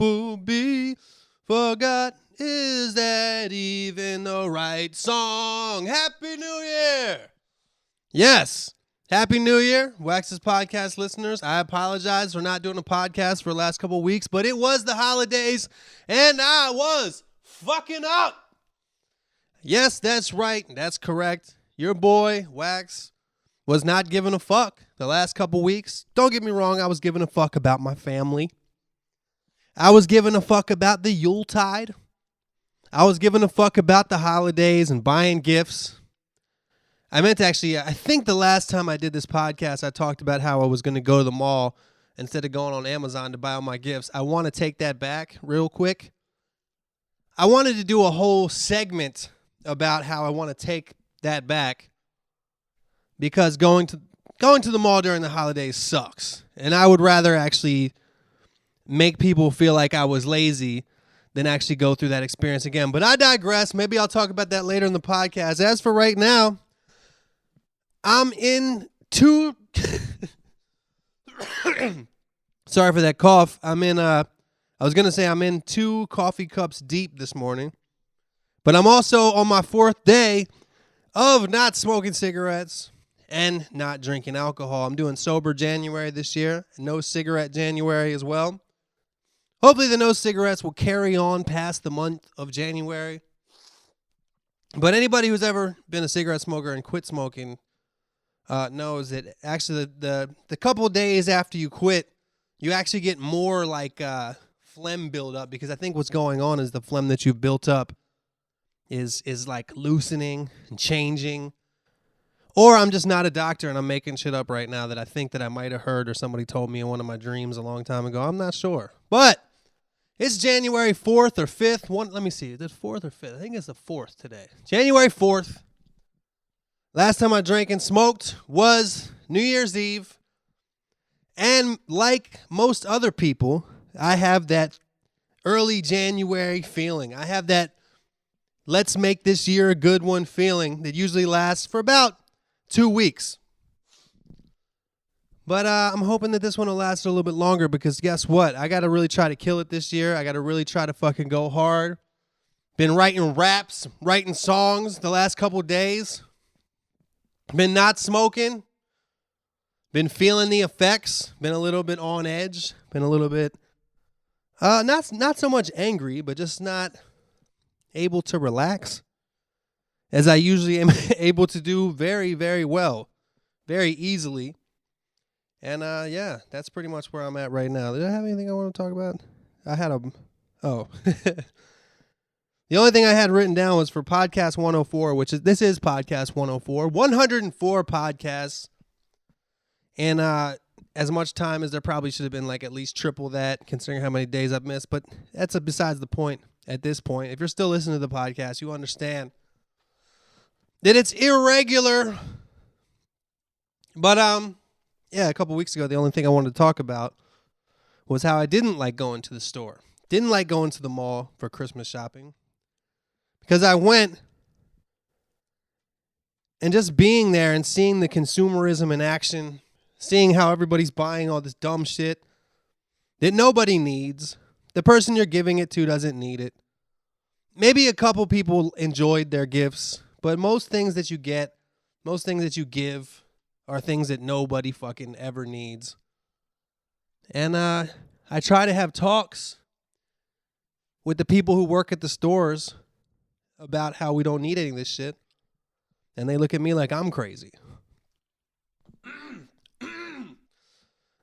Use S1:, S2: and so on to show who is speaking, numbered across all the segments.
S1: bumblebee. Forgot, is that even the right song? Happy New Year! Yes, Happy New Year, Wax's podcast listeners. I apologize for not doing a podcast for the last couple of weeks, but it was the holidays, and I was fucking up. Yes, that's right. That's correct. Your boy, Wax, was not giving a fuck the last couple weeks. Don't get me wrong, I was giving a fuck about my family. I was giving a fuck about the Yuletide. I was giving a fuck about the holidays and buying gifts. I meant to actually, I think the last time I did this podcast, I talked about how I was going to go to the mall instead of going on Amazon to buy all my gifts. I want to take that back real quick. I wanted to do a whole segment about how I want to take that back because going to the mall during the holidays sucks. And I would rather actually make people feel like I was lazy than actually go through that experience again. But I digress. Maybe I'll talk about that later in the podcast. As for right now, I'm in two... Sorry for that cough. I was going to say I'm in 2 coffee cups deep this morning. But I'm also on my 4th day of not smoking cigarettes and not drinking alcohol. I'm doing sober January this year. No cigarette January as well. Hopefully the no cigarettes will carry on past the month of January. But anybody who's ever been a cigarette smoker and quit smoking knows that actually the couple of days after you quit, you actually get more like phlegm build up, because I think what's going on is the phlegm that you've built up is like loosening and changing. Or I'm just not a doctor and I'm making shit up right now that I think that I might have heard or somebody told me in one of my dreams a long time ago. I'm not sure. But it's January 4th or 5th. Let me see. Is it 4th or 5th? I think it's the 4th today. January 4th. Last time I drank and smoked was New Year's Eve. And like most other people, I have that early January feeling. I have that let's make this year a good one feeling that usually lasts for about 2 weeks. But I'm hoping that this one will last a little bit longer, because guess what? I got to really try to kill it this year. I got to really try to fucking go hard. Been writing raps, writing songs the last couple days. Been not smoking. Been feeling the effects. Been a little bit on edge. Been a little bit, not so much angry, but just not able to relax as I usually am able to do very, very well, very easily. And yeah, that's pretty much where I'm at right now. Did I have anything I want to talk about? The only thing I had written down was for podcast 104, this is podcast 104, 104 podcasts. And as much time as there probably should have been, like at least triple that, considering how many days I've missed. But that's besides the point at this point. If you're still listening to the podcast, you understand that it's irregular. But yeah, a couple weeks ago, the only thing I wanted to talk about was how I didn't like going to the store. Didn't like going to the mall for Christmas shopping. Because I went, and just being there and seeing the consumerism in action, seeing how everybody's buying all this dumb shit that nobody needs. The person you're giving it to doesn't need it. Maybe a couple people enjoyed their gifts, but most things that you get, most things that you give are things that nobody fucking ever needs. And I try to have talks with the people who work at the stores about how we don't need any of this shit. And they look at me like I'm crazy.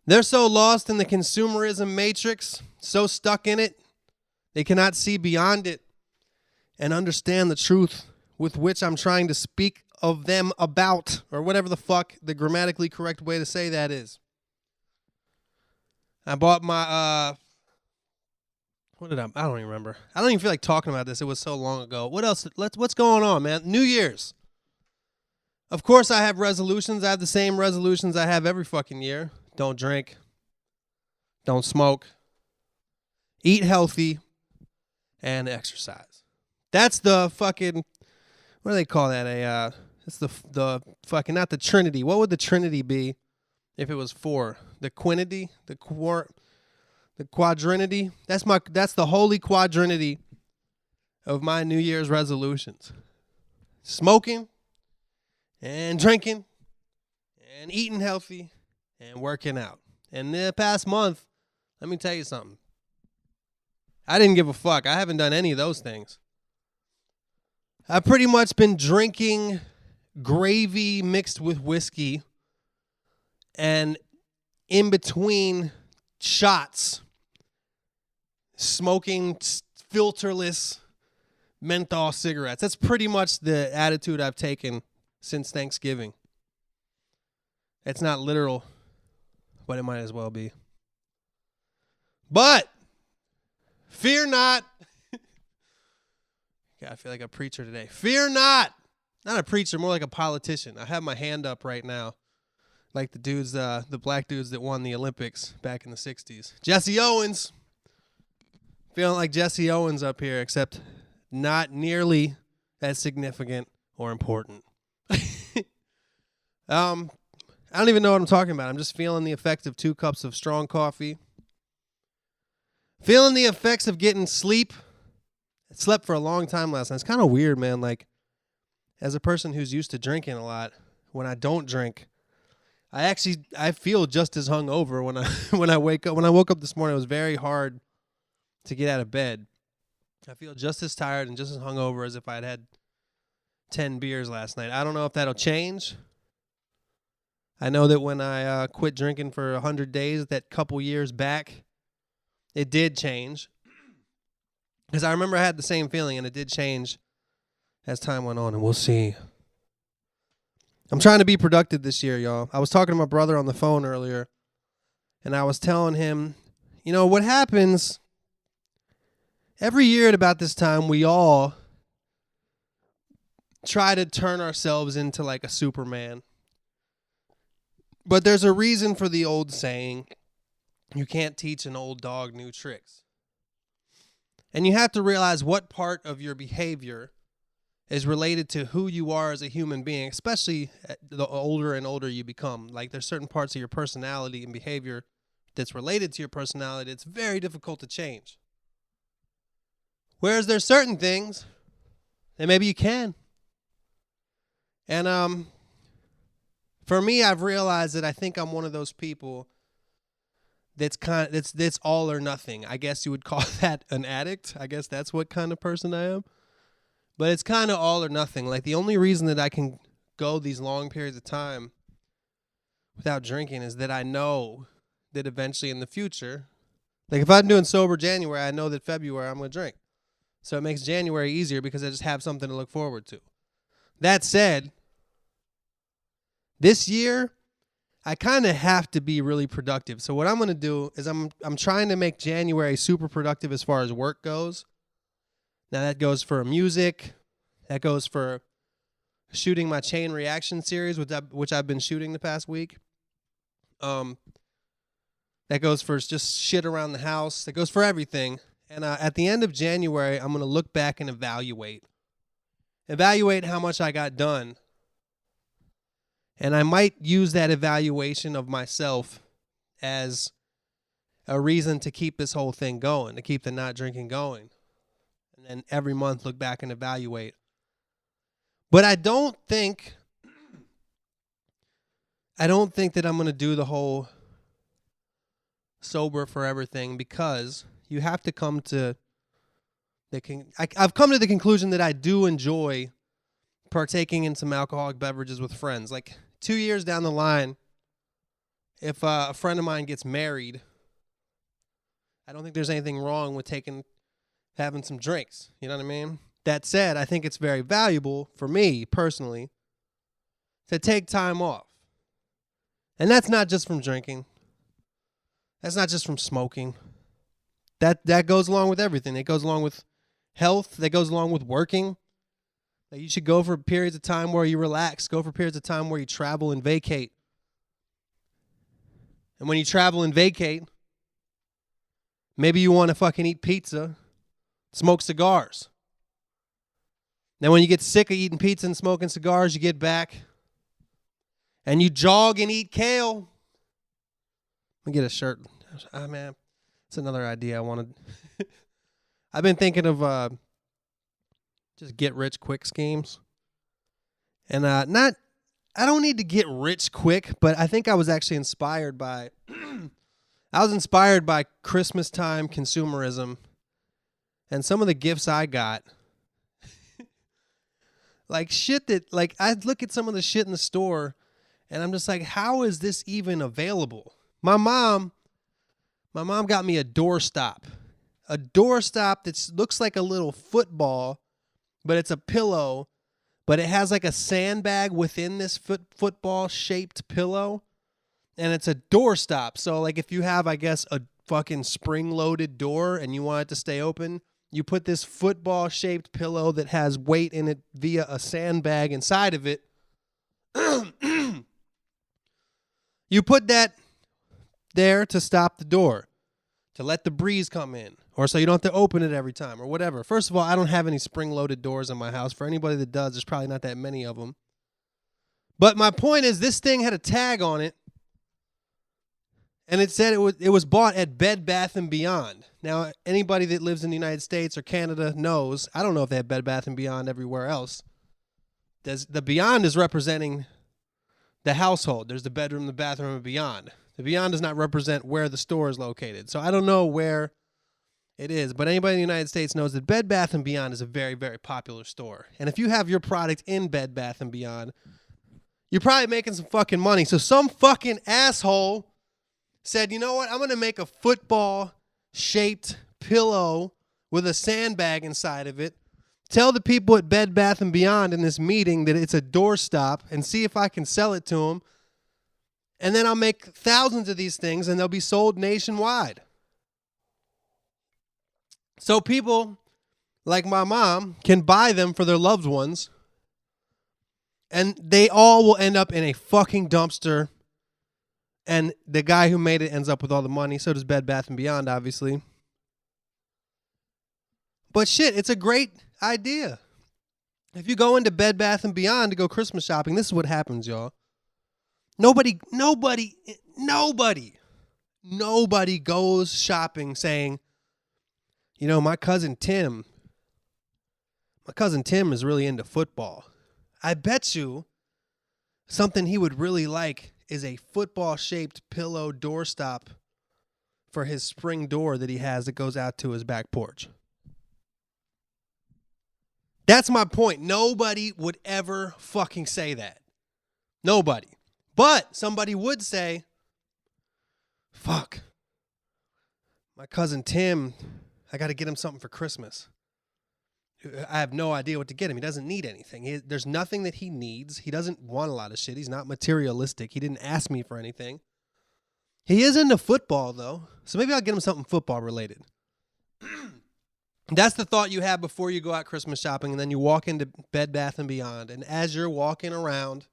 S1: They're so lost in the consumerism matrix, so stuck in it, they cannot see beyond it and understand the truth with which I'm trying to speak of them about, or whatever the fuck the grammatically correct way to say that is. I bought my, I don't even remember. I don't even feel like talking about this. It was so long ago. What else? What's going on, man? New Year's. Of course I have resolutions. I have the same resolutions I have every fucking year. Don't drink. Don't smoke. Eat healthy. And exercise. That's the fucking, what do they call that? It's the fucking, not the Trinity. What would the Trinity be if it was 4? The quinity? The quadrinity. That's the holy quadrinity of my New Year's resolutions. Smoking and drinking and eating healthy and working out. And the past month, let me tell you something. I didn't give a fuck. I haven't done any of those things. I've pretty much been drinking gravy mixed with whiskey, and in between shots, smoking filterless menthol cigarettes. That's pretty much the attitude I've taken since Thanksgiving. It's not literal, but it might as well be. But fear not. God, I feel like a preacher today. Fear not. Not a preacher, more like a politician. I have my hand up right now, like the dudes, the black dudes that won the Olympics back in the 60s. Jesse Owens. Feeling like Jesse Owens up here, except not nearly as significant or important. I don't even know what I'm talking about. I'm just feeling the effect of 2 cups of strong coffee. Feeling the effects of getting sleep. I slept for a long time last night. It's kind of weird, man. Like, as a person who's used to drinking a lot, when I don't drink, I feel just as hungover when I wake up. When I woke up this morning, it was very hard to get out of bed. I feel just as tired and just as hungover as if I'd had 10 beers last night. I don't know if that'll change. I know that when I quit drinking for 100 days, that couple years back, it did change. Because I remember I had the same feeling, and it did change as time went on, and we'll see. I'm trying to be productive this year, y'all. I was talking to my brother on the phone earlier, and I was telling him, you know, what happens every year at about this time, we all try to turn ourselves into like a Superman. But there's a reason for the old saying, you can't teach an old dog new tricks. And you have to realize what part of your behavior is related to who you are as a human being, especially the older and older you become. Like, there's certain parts of your personality and behavior that's related to your personality. It's very difficult to change. Whereas there's certain things that maybe you can. And for me, I've realized that I think I'm one of those people that's all or nothing. I guess you would call that an addict. I guess that's what kind of person I am. But it's kind of all or nothing. Like, the only reason that I can go these long periods of time without drinking is that I know that eventually in the future, like if I'm doing sober January, I know that February I'm going to drink. So it makes January easier because I just have something to look forward to. That said, this year, I kind of have to be really productive. So what I'm going to do is I'm trying to make January super productive as far as work goes. Now that goes for music. That goes for shooting my chain reaction series, which I've been shooting the past week. That goes for just shit around the house. That goes for everything. And at the end of January, I'm going to look back and evaluate how much I got done. And I might use that evaluation of myself as a reason to keep this whole thing going, to keep the not drinking going. And then every month look back and evaluate. But I don't think that I'm going to do the whole sober forever thing, because you have to come to I've come to the conclusion that I do enjoy partaking in some alcoholic beverages with friends. Like 2 years down the line, if a friend of mine gets married, I don't think there's anything wrong with having some drinks. You know what I mean? That said, I think it's very valuable for me personally to take time off. And that's not just from drinking. That's not just from smoking. That goes along with everything. It goes along with health. That goes along with working. That you should go for periods of time where you relax. Go for periods of time where you travel and vacate. And when you travel and vacate, maybe you want to fucking eat pizza, smoke cigars. Then when you get sick of eating pizza and smoking cigars, you get back and you jog and eat kale. Let me get a shirt. Oh, man. It's another idea I wanted. I've been thinking of just get rich quick schemes. And I don't need to get rich quick, but I think I was actually inspired by Christmas time consumerism and some of the gifts I got. Like shit that, like, I look at some of the shit in the store and I'm just like, how is this even available? My mom got me a doorstop. A doorstop that looks like a little football, but it's a pillow, but it has like a sandbag within this football shaped pillow, and it's a doorstop. So like if you have, I guess, a fucking spring loaded door and you want it to stay open, you put this football shaped pillow that has weight in it via a sandbag inside of it. You put that there to stop the door, to let the breeze come in, or so you don't have to open it every time, or whatever. First of all, I don't have any spring-loaded doors in my house. For anybody that does, there's probably not that many of them. But my point is, this thing had a tag on it, and it said it was bought at Bed Bath & Beyond. Now, anybody that lives in the United States or Canada knows. I don't know if they have Bed Bath & Beyond everywhere else. The Beyond is representing the household. There's the bedroom, the bathroom, and beyond. The beyond does not represent where the store is located. So I don't know where it is, but anybody in the United States knows that Bed Bath & Beyond is a very, very popular store. And if you have your product in Bed Bath & Beyond, you're probably making some fucking money. So some fucking asshole said, you know what? I'm going to make a football-shaped pillow with a sandbag inside of it. Tell the people at Bed Bath & Beyond in this meeting that it's a doorstop and see if I can sell it to them. And then I'll make thousands of these things and they'll be sold nationwide. So people like my mom can buy them for their loved ones. And they all will end up in a fucking dumpster. And the guy who made it ends up with all the money. So does Bed Bath & Beyond, obviously. But shit, it's a great idea. If you go into Bed Bath & Beyond to go Christmas shopping, this is what happens, y'all. Nobody goes shopping saying, you know, my cousin Tim is really into football. I bet you something he would really like is a football-shaped pillow doorstop for his spring door that he has that goes out to his back porch. That's my point. Nobody would ever fucking say that. Nobody. But somebody would say, fuck, my cousin Tim, I got to get him something for Christmas. I have no idea what to get him. He doesn't need anything. There's nothing that he needs. He doesn't want a lot of shit. He's not materialistic. He didn't ask me for anything. He is into football, though. So maybe I'll get him something football related. That's the thought you have before you go out Christmas shopping, and then you walk into Bed Bath & Beyond, and as you're walking around,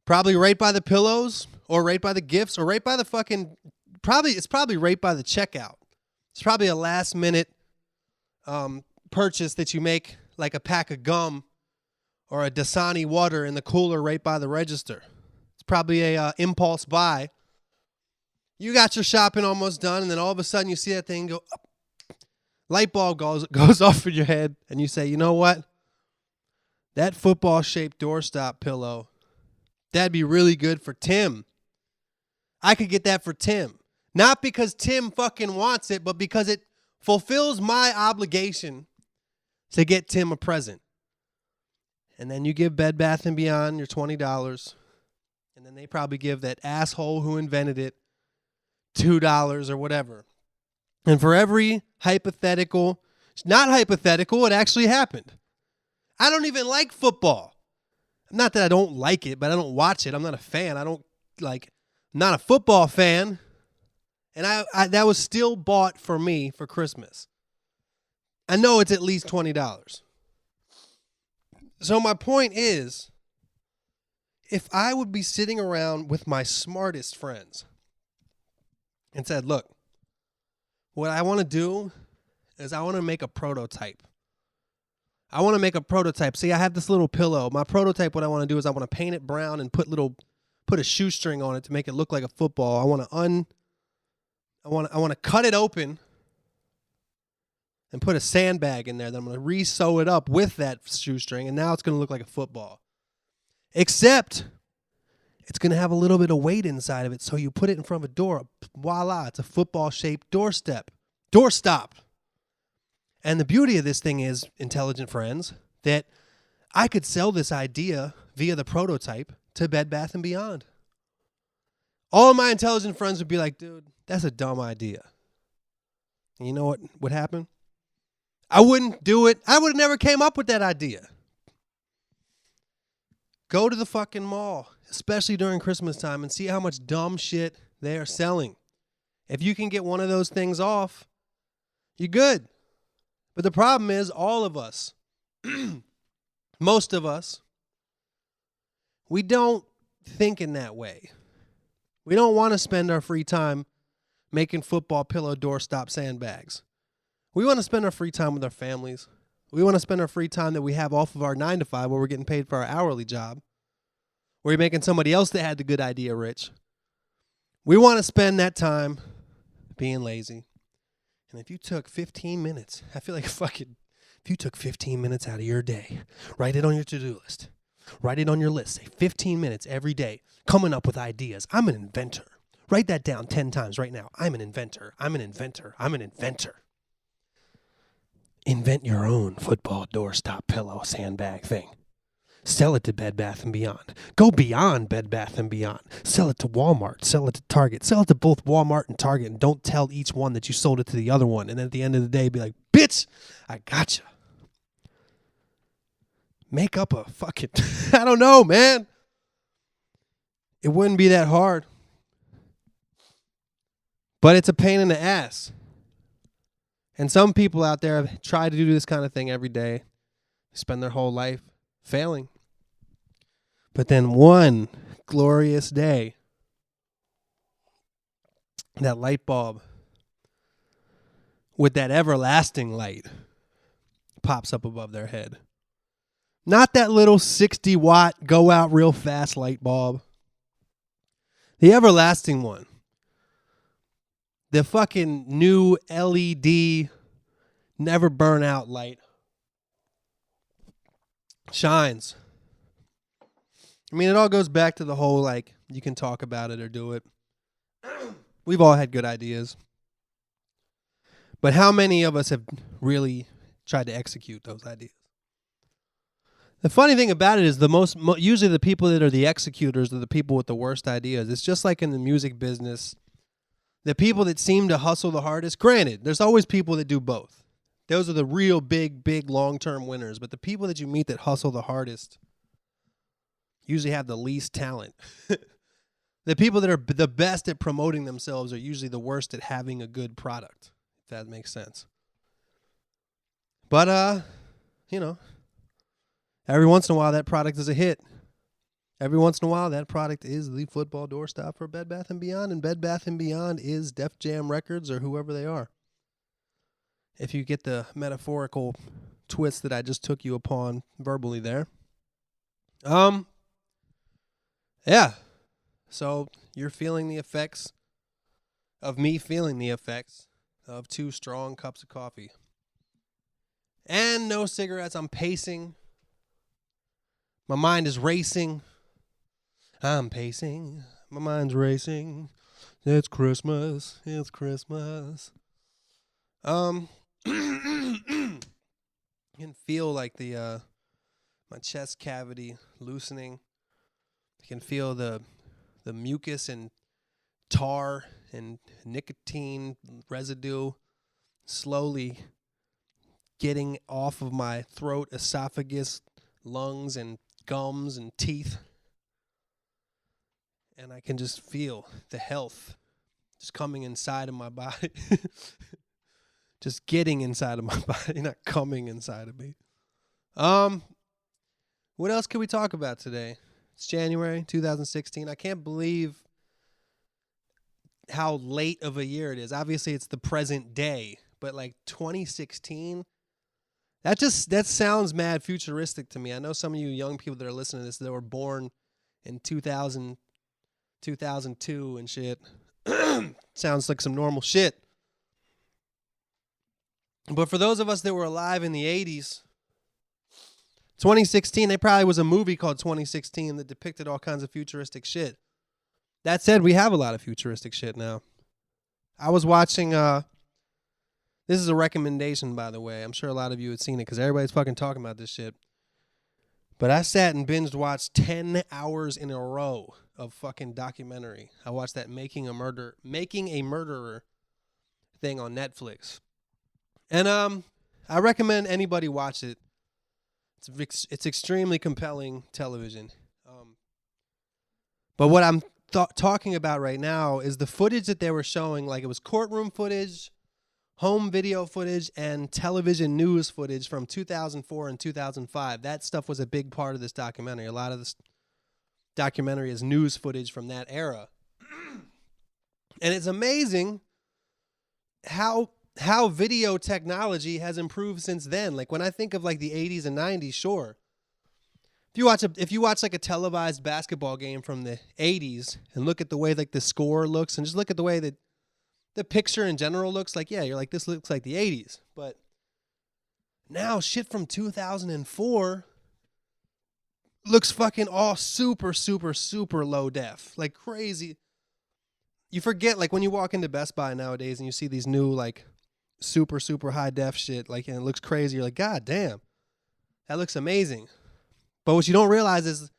S1: probably right by the pillows, or right by the gifts, or right by the fucking, it's probably right by the checkout. It's probably a last-minute purchase that you make, like a pack of gum or a Dasani water in the cooler right by the register. It's probably a impulse buy. You got your shopping almost done, and then all of a sudden you see that thing go up. Light bulb goes off in your head, and you say, you know what? That football-shaped doorstop pillow, that'd be really good for Tim. I could get that for Tim. Not because Tim fucking wants it, but because it fulfills my obligation to get Tim a present. And then you give Bed Bath & Beyond your $20, and then they probably give that asshole who invented it $2 or whatever. And for every hypothetical, not hypothetical, it actually happened. I don't even like football. Not that I don't like it, but I don't watch it. I'm not a fan. I'm not a football fan. And I that was still bought for me for Christmas. I know it's at least $20. So my point is, if I would be sitting around with my smartest friends and said, look, what I want to do is I want to make a prototype. See, I have this little pillow. My prototype, what I want to do is I want to paint it brown and put a shoestring on it to make it look like a football. I want to I want to cut it open and put a sandbag in there. Then I'm going to re-sew it up with that shoestring, and now it's going to look like a football. Except it's going to have a little bit of weight inside of it, so you put it in front of a door. Voila, it's a football-shaped doorstop. And the beauty of this thing is, intelligent friends, that I could sell this idea via the prototype to Bed Bath & Beyond. All my intelligent friends would be like, dude, that's a dumb idea. And you know what would happen? I wouldn't do it. I would have never came up with that idea. Go to the fucking mall, especially during Christmas time, and see how much dumb shit they are selling. If you can get one of those things off, you're good. But the problem is all of us, most of us, we don't think in that way. We don't want to spend our free time making football pillow doorstop sandbags. We want to spend our free time with our families. We want to spend our free time that we have off of our 9-to-5 where we're getting paid for our hourly job, where you're making somebody else that had the good idea rich. We want to spend that time being lazy. And if you took 15 minutes, I feel like if you took 15 minutes out of your day, write it on your to-do list. Write it on your list. Say 15 minutes every day, coming up with ideas. I'm an inventor. Write that down 10 times right now. I'm an inventor. I'm an inventor. I'm an inventor. Invent your own football doorstop pillow sandbag thing. Sell it to Bed Bath & Beyond. Go beyond Bed Bath & Beyond. Sell it to Walmart. Sell it to Target. Sell it to both Walmart and Target, and don't tell each one that you sold it to the other one. And then at the end of the day, be like, bitch, I gotcha. Make up a fucking, I don't know, man. It wouldn't be that hard. But it's a pain in the ass. And some people out there have tried to do this kind of thing every day. Spend their whole life failing. But then one glorious day, that light bulb with that everlasting light pops up above their head. Not that little 60-watt go out real fast light bulb. The everlasting one. The fucking new LED never burn out light. Shines. I mean, it all goes back to the whole, like, you can talk about it or do it. We've all had good ideas. But how many of us have really tried to execute those ideas? The funny thing about it is usually the people that are the executors are the people with the worst ideas. It's just like in the music business. The people that seem to hustle the hardest, granted, there's always people that do both. Those are the real big, long-term winners. But the people that you meet that hustle the hardest usually have the least talent. The people that are the best at promoting themselves are usually the worst at having a good product, if that makes sense. But, every once in a while that product is a hit. Every once in a while that product is the football doorstop for Bed Bath & Beyond, and Bed Bath & Beyond is Def Jam Records or whoever they are. If you get the metaphorical twist that I just took you upon verbally there. Yeah. So you're feeling the effects of me feeling the effects of 2 strong cups of coffee. And no cigarettes. I'm pacing. My mind is racing. I'm pacing. My mind's racing. It's Christmas. It's Christmas. You can feel like my chest cavity loosening. You can feel the mucus and tar and nicotine residue slowly getting off of my throat, esophagus, lungs, and gums and teeth. And I can just feel the health just coming inside of my body. Just getting inside of my body, not coming inside of me. What else can we talk about today? It's January 2016. I can't believe how late of a year it is. Obviously, it's the present day, but like 2016, that sounds mad futuristic to me. I know some of you young people that are listening to this that were born in 2000, 2002 and shit. Sounds like some normal shit. But for those of us that were alive in the 80s, 2016, there probably was a movie called 2016 that depicted all kinds of futuristic shit. That said, we have a lot of futuristic shit now. I was watching, this is a recommendation, by the way. I'm sure a lot of you had seen it because everybody's fucking talking about this shit. But I sat and binged watched 10 hours in a row of fucking documentary. I watched that Making a Murderer thing on Netflix. And I recommend anybody watch it. It's extremely compelling television. But what I'm talking about right now is the footage that they were showing, like it was courtroom footage, home video footage, and television news footage from 2004 and 2005. That stuff was a big part of this documentary. A lot of this documentary is news footage from that era. And it's amazing how video technology has improved since then. Like when I think of like the 80s and 90s, sure. If you watch like a televised basketball game from the 80s and look at the way like the score looks and just look at the way that the picture in general looks, like, yeah, you're like, this looks like the 80s. But now shit from 2004 looks fucking all super, super, super low def. Like crazy. You forget, like when you walk into Best Buy nowadays and you see these new like super, super high def shit, like, and it looks crazy. You're like, God damn, that looks amazing. But what you don't realize is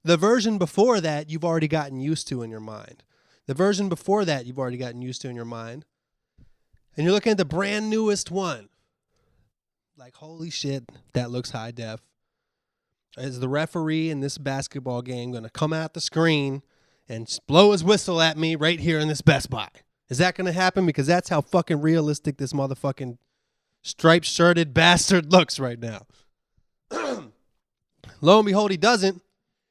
S1: the version before that you've already gotten used to in your mind. The version before that you've already gotten used to in your mind. And you're looking at the brand newest one. Like, holy shit, that looks high def. Is the referee in this basketball game going to come out the screen and blow his whistle at me right here in this Best Buy? Is that going to happen? Because that's how fucking realistic this motherfucking striped-shirted bastard looks right now. Lo and behold, he doesn't.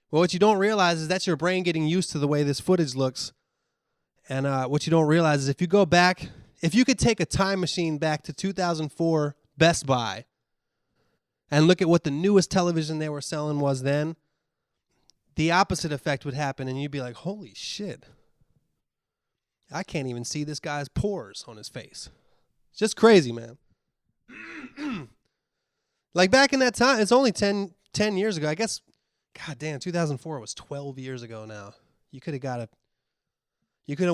S1: Well, what you don't realize is that's your brain getting used to the way this footage looks. And what you don't realize is if you go back, if you could take a time machine back to 2004 Best Buy and look at what the newest television they were selling was then, the opposite effect would happen and you'd be like, holy shit. I can't even see this guy's pores on his face. It's just crazy, man. Like back in that time, it's only 10 years ago. I guess, God damn, 2004 was 12 years ago now. You could have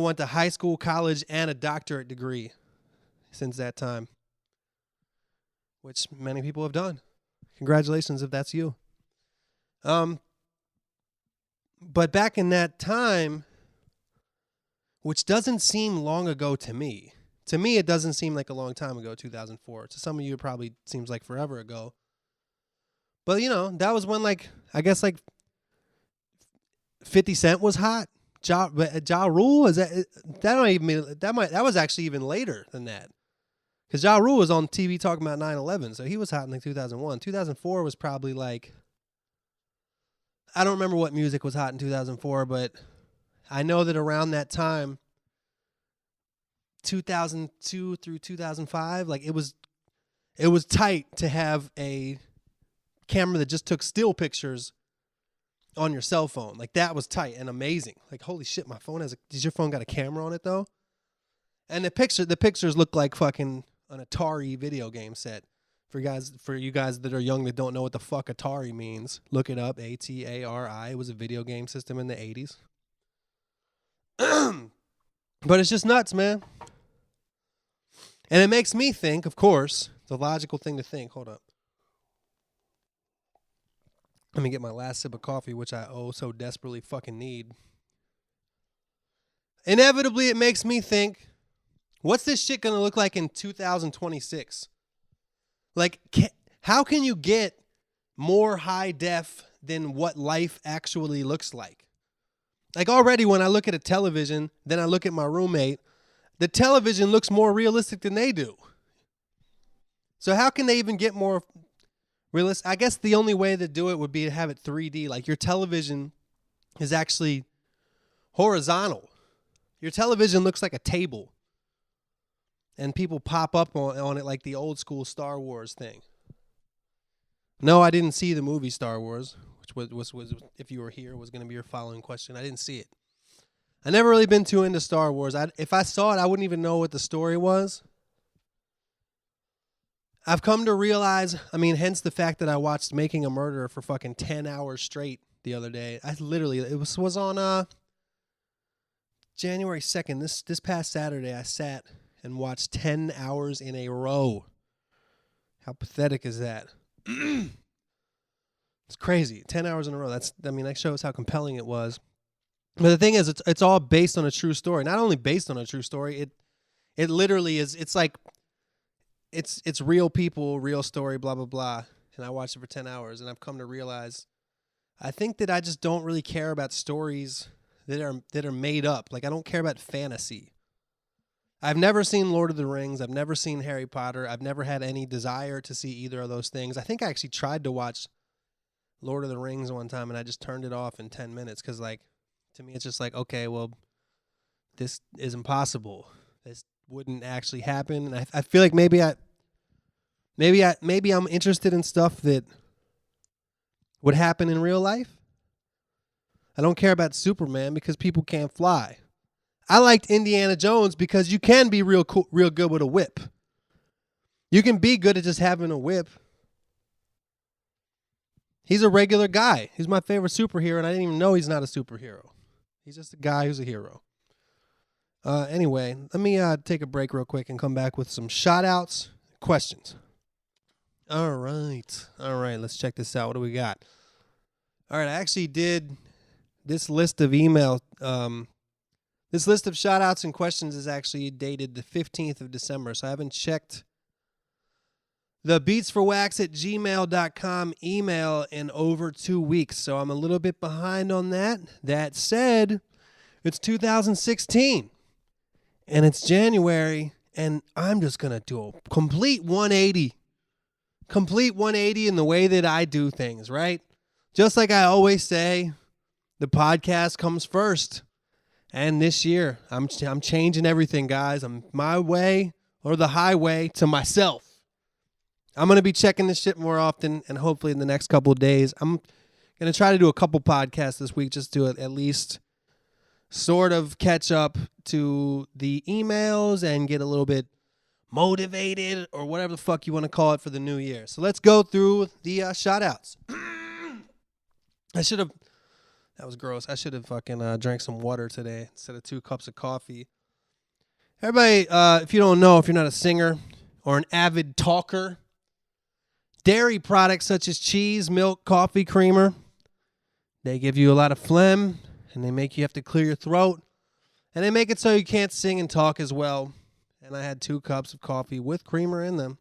S1: went to high school, college, and a doctorate degree since that time, which many people have done. Congratulations if that's you. But back in that time, which doesn't seem long ago to me. To me, it doesn't seem like a long time ago, 2004. To some of you, it probably seems like forever ago. But, you know, that was when, like, I guess, like, 50 Cent was hot. Ja Rule? That was actually even later than that. Because Ja Rule was on TV talking about 9/11, so he was hot in, like, 2001. 2004 was probably, like, I don't remember what music was hot in 2004, but I know that around that time, 2002 through 2005, like, it was tight to have a camera that just took still pictures on your cell phone. Like, that was tight and amazing. Like, holy shit, my phone does your phone got a camera on it though? And the pictures look like fucking an Atari video game set. For you guys that are young that don't know what the fuck Atari means, look it up. ATARI. It was a video game system in the 80s. But it's just nuts, man. And it makes me think, of course, the logical thing to think. Hold up. Let me get my last sip of coffee, which I so desperately fucking need. Inevitably, it makes me think, what's this shit going to look like in 2026? Like, how can you get more high def than what life actually looks like? Like, already when I look at a television, then I look at my roommate, the television looks more realistic than they do. So how can they even get more realistic? I guess the only way to do it would be to have it 3D. Like, your television is actually horizontal. Your television looks like a table. And people pop up on it like the old school Star Wars thing. No, I didn't see the movie Star Wars, which was if you were here, was going to be your following question. I didn't see it. I never really been too into Star Wars. If I saw it, I wouldn't even know what the story was. I've come to realize, hence the fact that I watched Making a Murderer for fucking 10 hours straight the other day. It was on January 2nd, this past Saturday. I sat and watched 10 hours in a row. How pathetic is that? It's crazy. 10 hours in a row. That shows how compelling it was. But the thing is, it's all based on a true story. Not only based on a true story, it literally is. It's like it's real people, real story, blah blah blah. And I watched it for 10 hours, and I've come to realize, I think that I just don't really care about stories that are made up. Like, I don't care about fantasy. I've never seen Lord of the Rings. I've never seen Harry Potter. I've never had any desire to see either of those things. I think I actually tried to watch Lord of the Rings one time, and I just turned it off in 10 minutes because, like, to me, it's just like, okay, well, this is impossible. This wouldn't actually happen. And I feel like maybe I'm interested in stuff that would happen in real life. I don't care about Superman because people can't fly. I liked Indiana Jones because you can be real good with a whip. You can be good at just having a whip. He's a regular guy. He's my favorite superhero, and I didn't even know he's not a superhero. He's just a guy who's a hero. Anyway, let me take a break real quick and come back with some shout-outs, questions. All right, let's check this out. What do we got? All right, I actually did this list of this list of shout-outs and questions is actually dated the 15th of December, so I haven't checked the beatsforwax@gmail.com email in over 2 weeks, so I'm a little bit behind on that. That said, it's 2016, and it's January, and I'm just going to do a complete 180 in the way that I do things, right? Just like I always say, the podcast comes first, and this year, I'm changing everything, guys. I'm my way or the highway to myself. I'm going to be checking this shit more often, and hopefully in the next couple of days, I'm going to try to do a couple podcasts this week just to at least sort of catch up to the emails and get a little bit motivated or whatever the fuck you want to call it for the new year. So let's go through the shout-outs. That was gross. I should have fucking drank some water today instead of 2 cups of coffee. Everybody, if you don't know, if you're not a singer or an avid talker, dairy products such as cheese, milk, coffee, creamer, they give you a lot of phlegm, and they make you have to clear your throat, and they make it so you can't sing and talk as well. And I had 2 cups of coffee with creamer in them.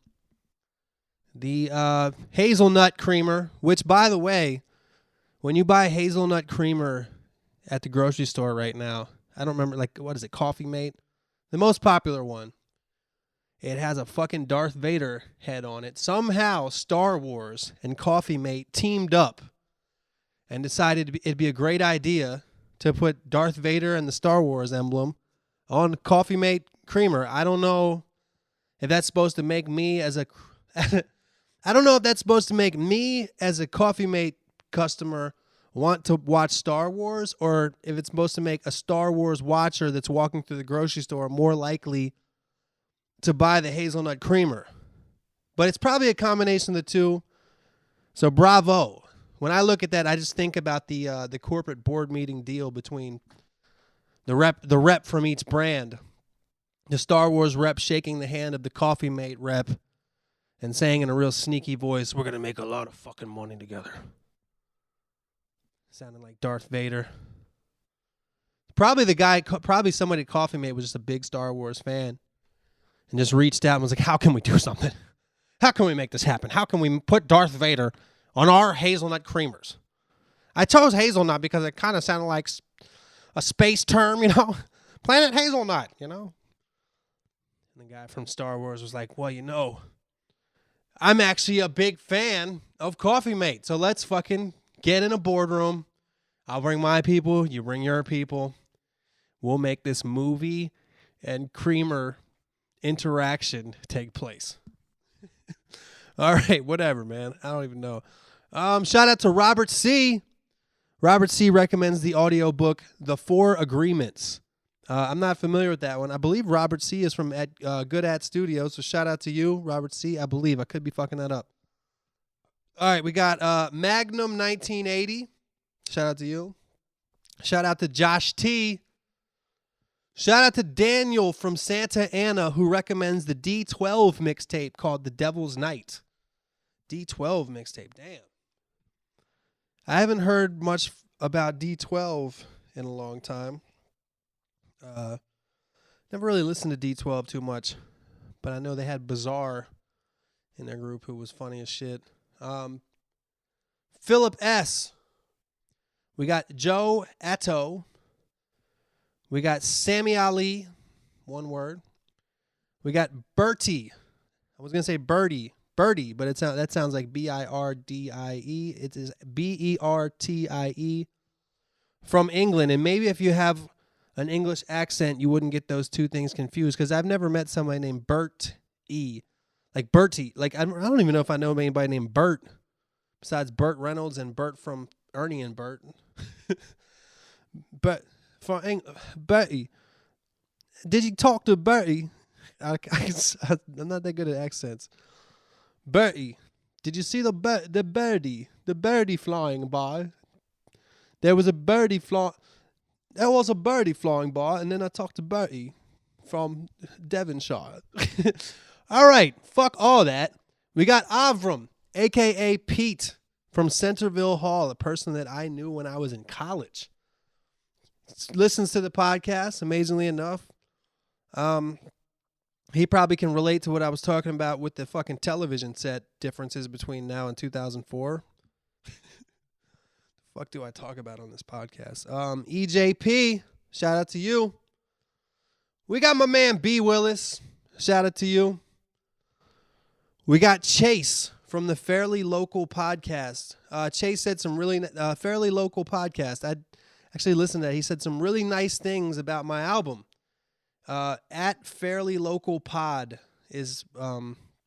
S1: The hazelnut creamer, which, by the way, when you buy hazelnut creamer at the grocery store right now, I don't remember, like, what is it, Coffee Mate? The most popular one. It has a fucking Darth Vader head on it. Somehow Star Wars and Coffee Mate teamed up and decided it'd be a great idea to put Darth Vader and the Star Wars emblem on Coffee Mate creamer. I don't know if that's supposed to make me as a Coffee Mate customer want to watch Star Wars, or if it's supposed to make a Star Wars watcher that's walking through the grocery store more likely to buy the hazelnut creamer. But it's probably a combination of the two. So bravo. When I look at that, I just think about the corporate board meeting deal between the rep from each brand. The Star Wars rep shaking the hand of the Coffee Mate rep and saying in a real sneaky voice, "We're going to make a lot of fucking money together." Sounding like Darth Vader. Probably somebody at Coffee Mate was just a big Star Wars fan and just reached out and was like, how can we do something? How can we make this happen? How can we put Darth Vader on our hazelnut creamers? I chose hazelnut because it kind of sounded like a space term, Planet Hazelnut, And the guy from Star Wars was like, well, I'm actually a big fan of Coffee Mate, so let's fucking get in a boardroom. I'll bring my people, you bring your people. We'll make this movie and creamer interaction take place. All right, whatever, man. I don't even know. Shout out to Robert C. Robert C. recommends the audiobook The Four Agreements. I'm not familiar with that one. I believe Robert C. is from Good At Studios, so shout out to you, Robert C. I believe. I could be fucking that up. All right, we got Magnum 1980. Shout out to you. Shout out to Josh T. Shout out to Daniel from Santa Ana, who recommends the D12 mixtape called The Devil's Night. D12 mixtape, damn. I haven't heard much about D12 in a long time. Never really listened to D12 too much, but I know they had Bizarre in their group who was funny as shit. Philip S. We got Joe Atto. We got Sammy Ali, one word. We got Bertie. I was going to say Birdie, but that sounds like Birdie. It is Bertie from England. And maybe if you have an English accent, you wouldn't get those two things confused, because I've never met somebody named Bert E. Like Bertie. Like, I don't even know if I know anybody named Bert besides Burt Reynolds and Bert from Ernie and Bert. But Bertie, did you talk to Bertie? I'm not that good at accents. Bertie, did you see the birdie flying by? There was a birdie flying by, and then I talked to Bertie from Devonshire. All right, fuck all that. We got Avram, a.k.a. Pete, from Centerville Hall, a person that I knew when I was in college. Listens to the podcast, amazingly enough. He probably can relate to what I was talking about with the fucking television set differences between now and 2004. The fuck do I talk about on this podcast? EJP, shout out to you. We got my man B. Willis, shout out to you. We got Chase from the Fairly Local podcast. Chase said some really Fairly Local podcast. I actually listened to that. He said some really nice things about my album. At Fairly Local Pod is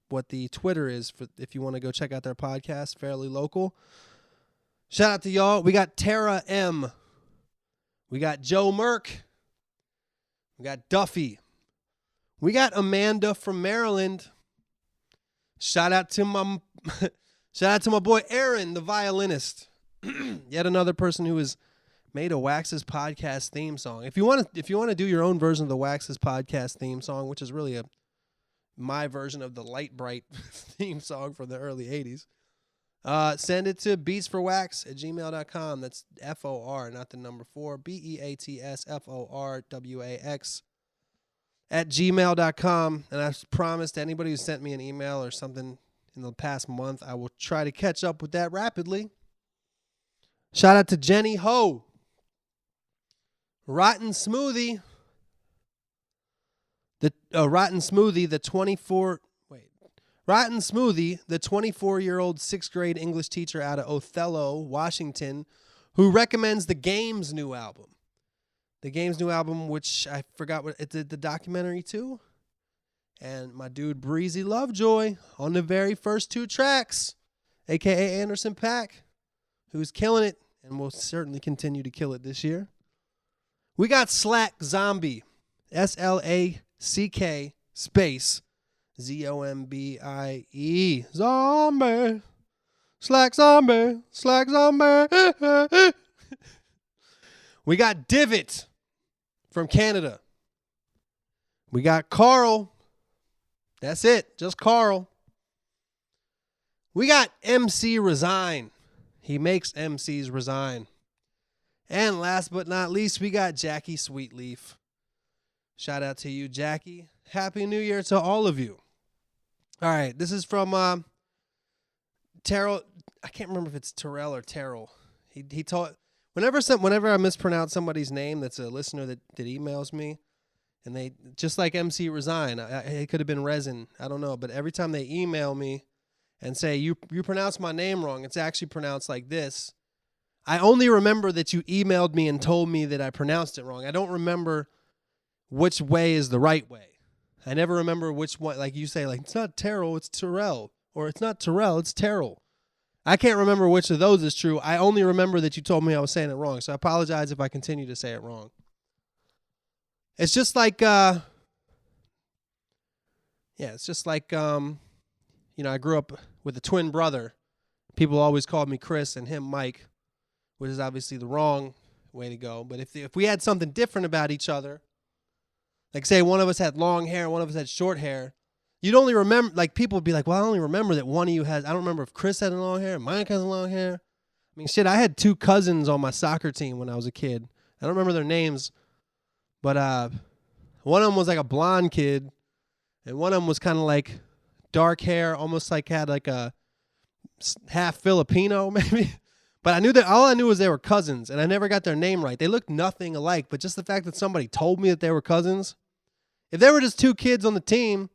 S1: what the Twitter is for if you want to go check out their podcast, Fairly Local. Shout out to y'all. We got Tara M. We got Joe Merck. We got Duffy. We got Amanda from Maryland. Shout out to my boy Aaron, the violinist. Yet another person who has made a Wax's podcast theme song. If you want to do your own version of the Wax's podcast theme song, which is really my version of the Light Bright theme song from the early 80s, send it to beatsforwax@gmail.com. That's FOR, not the number 4. BEATSFORWAX @gmail.com. And I promised anybody who sent me an email or something in the past month, I will try to catch up with that rapidly. Shout out to Jenny Ho. Rotten Smoothie, the 24-year-old 6th grade English teacher out of Othello, Washington, who recommends the Game's new album. The Game's new album, which I forgot what it did, the documentary too. And my dude Breezy Lovejoy on the very first 2 tracks, a.k.a. Anderson .Paak, who's killing it and will certainly continue to kill it this year. We got Slack Zombie, SLACK space ZOMBIE, Zombie, Slack Zombie, Slack Zombie. We got Divot from Canada. We got Carl. That's it, just Carl. We got MC Resign. He makes MCs resign. And last but not least, we got Jackie Sweetleaf. Shout out to you, Jackie. Happy New Year to all of you. All right, this is from Terrell. I can't remember if it's Terrell or Terrell. He taught whenever I mispronounce somebody's name that's a listener that emails me, and they just like MC Resign. It could have been Resin. I don't know, but every time they email me and say you pronounce my name wrong, it's actually pronounced like this. I only remember that you emailed me and told me that I pronounced it wrong. I don't remember which way is the right way. I never remember which one. Like you say, like it's not Terrell, it's Terrell, or it's not Terrell, it's Terrell. I can't remember which of those is true. I only remember that you told me I was saying it wrong. So I apologize if I continue to say it wrong. It's just like, it's just like, I grew up with a twin brother. People always called me Chris and him Mike, which is obviously the wrong way to go. But if we had something different about each other, like say one of us had long hair, one of us had short hair, you'd only remember, like people would be like, well, I only remember that one of you has, I don't remember if Chris had long hair, Mike has long hair. I mean, shit, I had 2 cousins on my soccer team when I was a kid. I don't remember their names, but one of them was like a blonde kid, and one of them was kind of like dark hair, almost like had like a half Filipino maybe. But I knew that all I knew was they were cousins, and I never got their name right. They looked nothing alike, but just the fact that somebody told me that they were cousins. If they were just 2 kids on the team,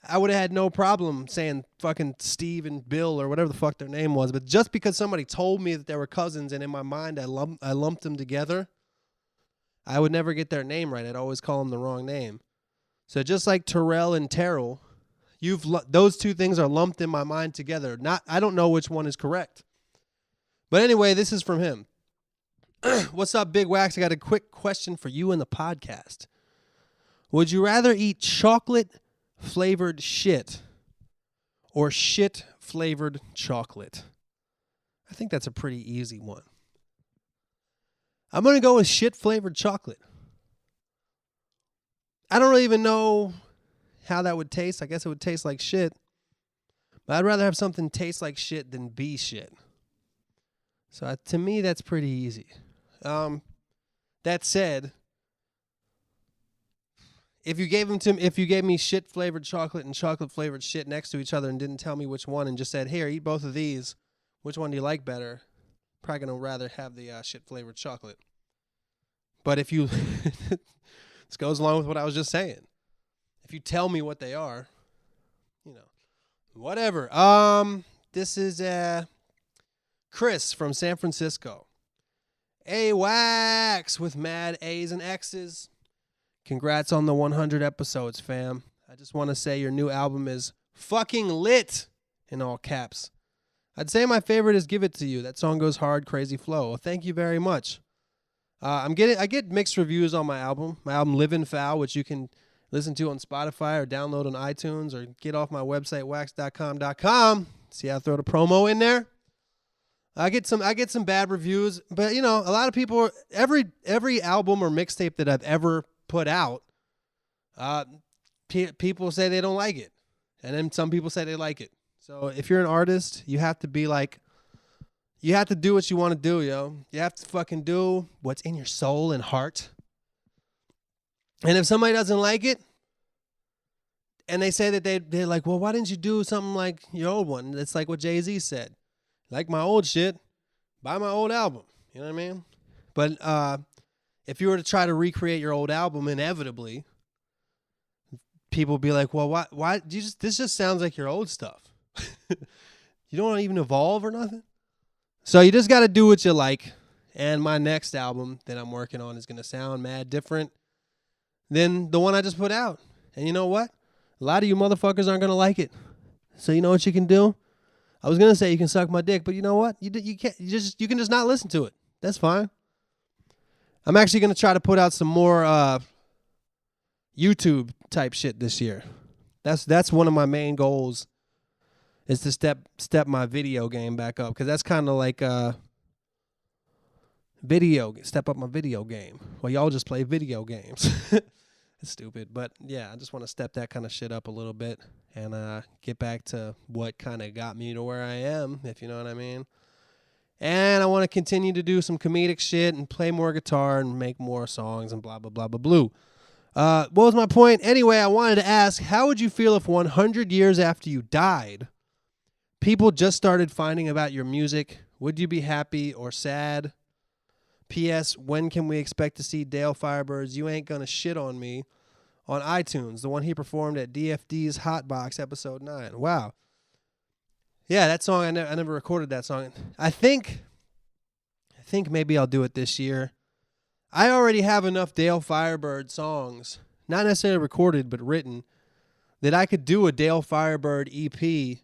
S1: I would have had no problem saying fucking Steve and Bill or whatever the fuck their name was. But just because somebody told me that they were cousins, and in my mind I lumped them together, I would never get their name right. I'd always call them the wrong name. So just like Terrell and Terrell, those 2 things are lumped in my mind together. I don't know which one is correct. But anyway, this is from him. What's up, Big Wax? I got a quick question for you in the podcast. Would you rather eat chocolate-flavored shit or shit-flavored chocolate? I think that's a pretty easy one. I'm going to go with shit-flavored chocolate. I don't really even know how that would taste. I guess it would taste like shit. But I'd rather have something taste like shit than be shit. So to me, that's pretty easy. That said, if you gave me shit flavored chocolate and chocolate flavored shit next to each other and didn't tell me which one and just said, "Here, eat both of these. Which one do you like better?" Probably gonna rather have the shit flavored chocolate. But if you, this goes along with what I was just saying. If you tell me what they are, whatever. This is Chris from San Francisco. A Wax with mad A's and X's. Congrats on the 100 episodes, fam. I just want to say your new album is fucking lit, in all caps. I'd say my favorite is Give It To You. That song goes hard, crazy flow. Well, thank you very much. I get mixed reviews on my album. My album Livin' Foul, which you can listen to on Spotify or download on iTunes or get off my website, wax.com.com. See how I throw the promo in there? I get some bad reviews, but a lot of people, every album or mixtape that I've ever put out, people say they don't like it, and then some people say they like it. So if you're an artist, you have to be like, you have to do what you want to do, yo. You have to fucking do what's in your soul and heart. And if somebody doesn't like it, and they say that they're like, well, why didn't you do something like your old one? It's like what Jay-Z said. Like my old shit, buy my old album. You know what I mean? But if you were to try to recreate your old album, inevitably, people be like, well, why this just sounds like your old stuff. You don't want to even evolve or nothing? So you just got to do what you like. And my next album that I'm working on is going to sound mad different than the one I just put out. And you know what? A lot of you motherfuckers aren't going to like it. So you know what you can do? I was going to say you can suck my dick, but you know what? You can't. You can just not listen to it. That's fine. I'm actually going to try to put out some more YouTube type shit this year. That's one of my main goals, is to step my video game back up, because that's kind of like step up my video game. Well, y'all just play video games. It's stupid, but yeah, I just want to step that kind of shit up a little bit and get back to what kind of got me to where I am, if you know what I mean. And I want to continue to do some comedic shit and play more guitar and make more songs and blah, blah, blah, blah, blue. What was my point? Anyway, I wanted to ask, how would you feel if 100 years after you died, people just started finding about your music? Would you be happy or sad? P.S. When can we expect to see Dale Firebird's You Ain't Gonna Shit On Me on iTunes, the one he performed at DFD's Hotbox episode 9? Wow. Yeah, that song, I never recorded that song. I think maybe I'll do it this year. I already have enough Dale Firebird songs, not necessarily recorded, but written, that I could do a Dale Firebird EP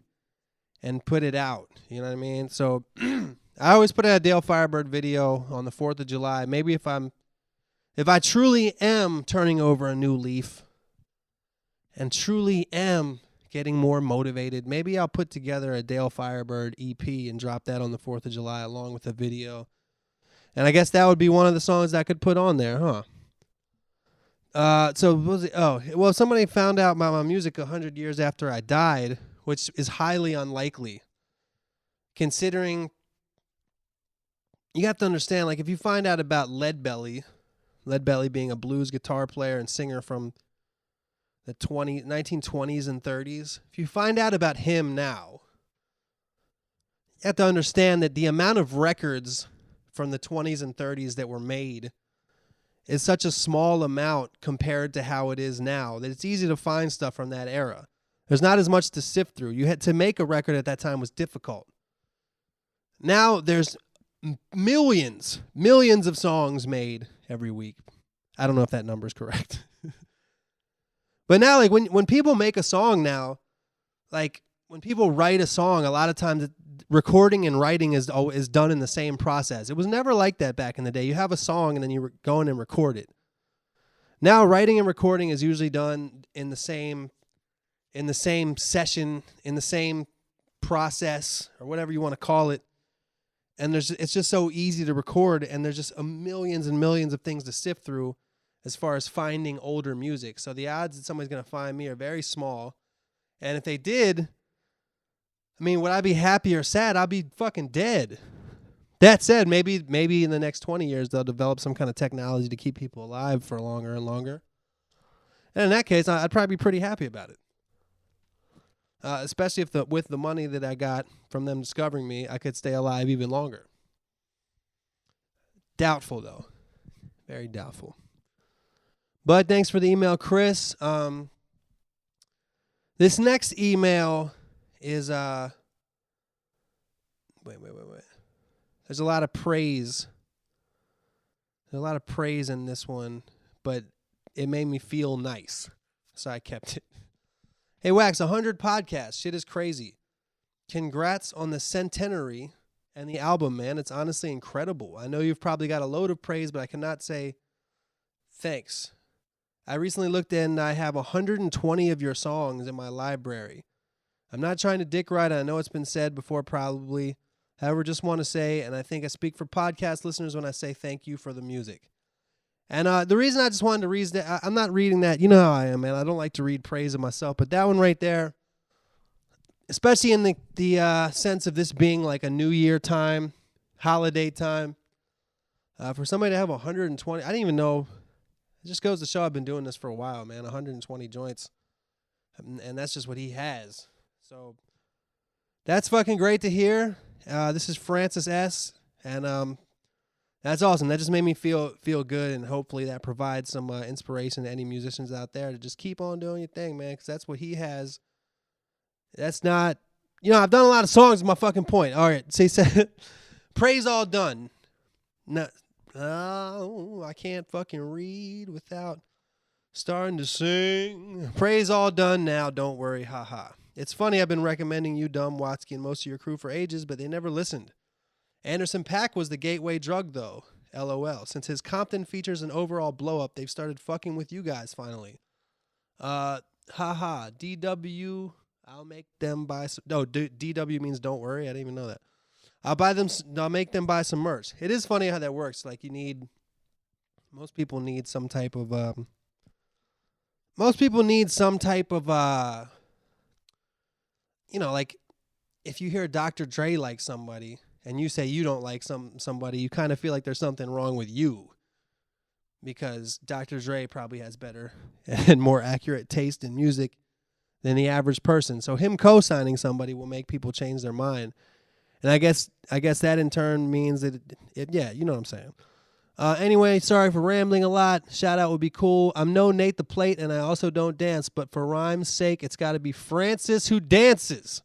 S1: and put it out. You know what I mean? So I always put out a Dale Firebird video on the 4th of July. Maybe if I truly am turning over a new leaf and truly am getting more motivated, maybe I'll put together a Dale Firebird EP and drop that on the 4th of July along with a video. And I guess that would be one of the songs I could put on there, huh? So what was it? Oh, well, somebody found out about my music 100 years after I died, which is highly unlikely, considering you have to understand, like, if you find out about Leadbelly being a blues guitar player and singer from the 1920s and 30s, if you find out about him now, you have to understand that the amount of records from the 20s and 30s that were made is such a small amount compared to how it is now that it's easy to find stuff from that era. There's not as much to sift through. You had to make a record at that time was difficult. Now there's millions of songs made every week. I don't know if that number is correct. But now, like, when people make a song now, like when people write a song, a lot of times recording and writing is done in the same process. It was never like that back in the day. You have a song and then you go in and record it. Now writing and recording is usually done in the same session, in the same process, or whatever you want to call it. And it's just so easy to record, and there's just millions and millions of things to sift through as far as finding older music. So the odds that somebody's going to find me are very small. And if they did, I mean, would I be happy or sad? I'd be fucking dead. That said, maybe in the next 20 years, they'll develop some kind of technology to keep people alive for longer and longer. And in that case, I'd probably be pretty happy about it. Especially if with the money that I got from them discovering me, I could stay alive even longer. Doubtful, though. Very doubtful. But thanks for the email, Chris. This next email is wait. There's a lot of praise. There's a lot of praise in this one, but it made me feel nice, so I kept it. Hey, Wax, 100 podcasts. Shit is crazy. Congrats on the centenary and the album, man. It's honestly incredible. I know you've probably got a load of praise, but I cannot say thanks. I recently looked in, and I have 120 of your songs in my library. I'm not trying to dick ride. I know it's been said before probably. However, just want to say, and I think I speak for podcast listeners when I say thank you for the music. And the reason I just wanted to read that, I'm not reading that. You know how I am, man. I don't like to read praise of myself. But that one right there, especially in the sense of this being like a New Year time, holiday time, for somebody to have 120, I didn't even know. It just goes to show I've been doing this for a while, man. 120 joints. And that's just what he has. So that's fucking great to hear. This is Francis S. And that's awesome. That just made me feel good, and hopefully that provides some inspiration to any musicians out there to just keep on doing your thing, man, because that's what he has. That's not, I've done a lot of songs, is my fucking point. All right, see, praise all done. No, I can't fucking read without starting to sing. Praise all done now, don't worry, haha. It's funny, I've been recommending you, Dumb, Watsky, and most of your crew for ages, but they never listened. Anderson .Paak was the gateway drug, though. LOL. Since his Compton features an overall blow-up, they've started fucking with you guys, finally. Haha. DW, I'll make them buy some... No, DW means don't worry. I didn't even know that. I'll make them buy some merch. It is funny how that works. Like, most people need some type of... like, if you hear Dr. Dre like somebody... and you say you don't like somebody, you kind of feel like there's something wrong with you, because Dr. Dre probably has better and more accurate taste in music than the average person. So him co-signing somebody will make people change their mind. And I guess that in turn means that yeah, you know what I'm saying. Anyway, sorry for rambling a lot. Shout out would be cool. I'm no Nate the Plate, and I also don't dance, but for rhyme's sake, it's got to be Francis who dances.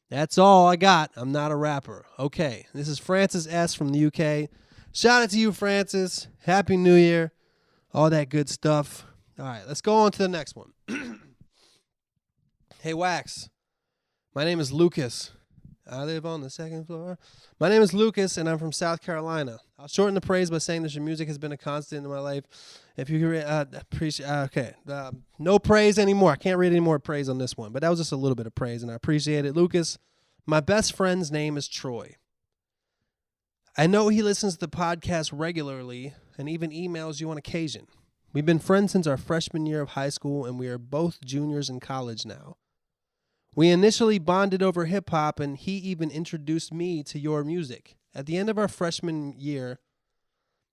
S1: That's all I got. I'm not a rapper. Okay, this is Francis S. from the UK. Shout out to you, Francis. Happy New Year. All that good stuff. All right, let's go on to the next one. Hey, Wax. My name is Lucas. I live on the second floor. My name is Lucas, and I'm from South Carolina. I'll shorten the praise by saying that your music has been a constant in my life. If you could appreciate, okay, no praise anymore. I can't read any more praise on this one, but that was just a little bit of praise, and I appreciate it. Lucas, my best friend's name is Troy. I know he listens to the podcast regularly and even emails you on occasion. We've been friends since our freshman year of high school, and we are both juniors in college now. We initially bonded over hip-hop, and he even introduced me to your music. At the end of our freshman year,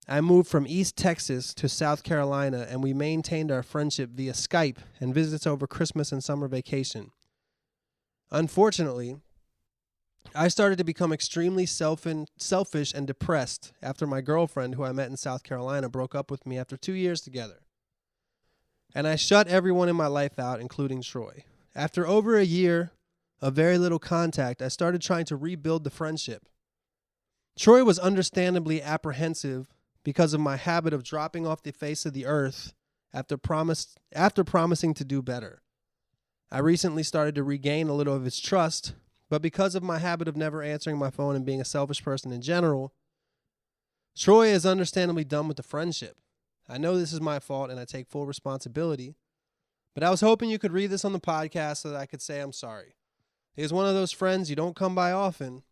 S1: I moved from East Texas to South Carolina, and we maintained our friendship via Skype and visits over Christmas and summer vacation. Unfortunately, I started to become extremely selfish and depressed after my girlfriend, who I met in South Carolina, broke up with me after 2 years together. And I shut everyone in my life out, including Troy. After over a year of very little contact, I started trying to rebuild the friendship. Troy was understandably apprehensive because of my habit of dropping off the face of the earth after promising to do better. I recently started to regain a little of his trust, but because of my habit of never answering my phone and being a selfish person in general, Troy is understandably done with the friendship. I know this is my fault and I take full responsibility, but I was hoping you could read this on the podcast so that I could say I'm sorry. He is one of those friends you don't come by often,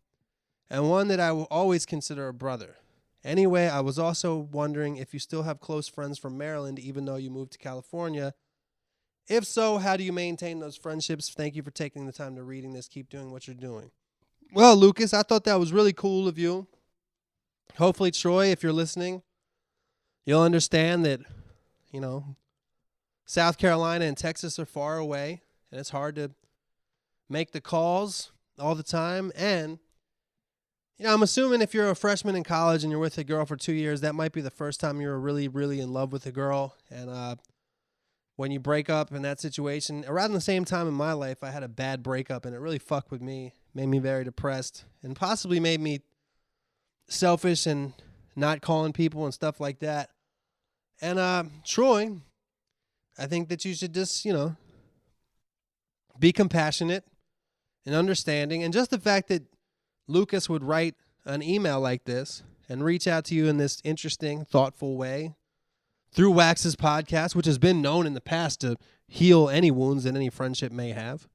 S1: and one that I will always consider a brother. Anyway, I was also wondering if you still have close friends from Maryland even though you moved to California. If so, how do you maintain those friendships? Thank you for taking the time to reading this. Keep doing what you're doing. Well, Lucas, I thought that was really cool of you. Hopefully, Troy, if you're listening, you'll understand that, South Carolina and Texas are far away, and it's hard to make the calls all the time. And, I'm assuming if you're a freshman in college and you're with a girl for 2 years, that might be the first time you were really, really in love with a girl. And when you break up in that situation, around the same time in my life, I had a bad breakup, and it really fucked with me, made me very depressed, and possibly made me selfish and not calling people and stuff like that. And Troy, I think that you should just, be compassionate and understanding. And just the fact that Lucas would write an email like this and reach out to you in this interesting, thoughtful way through Wax's podcast, which has been known in the past to heal any wounds that any friendship may have.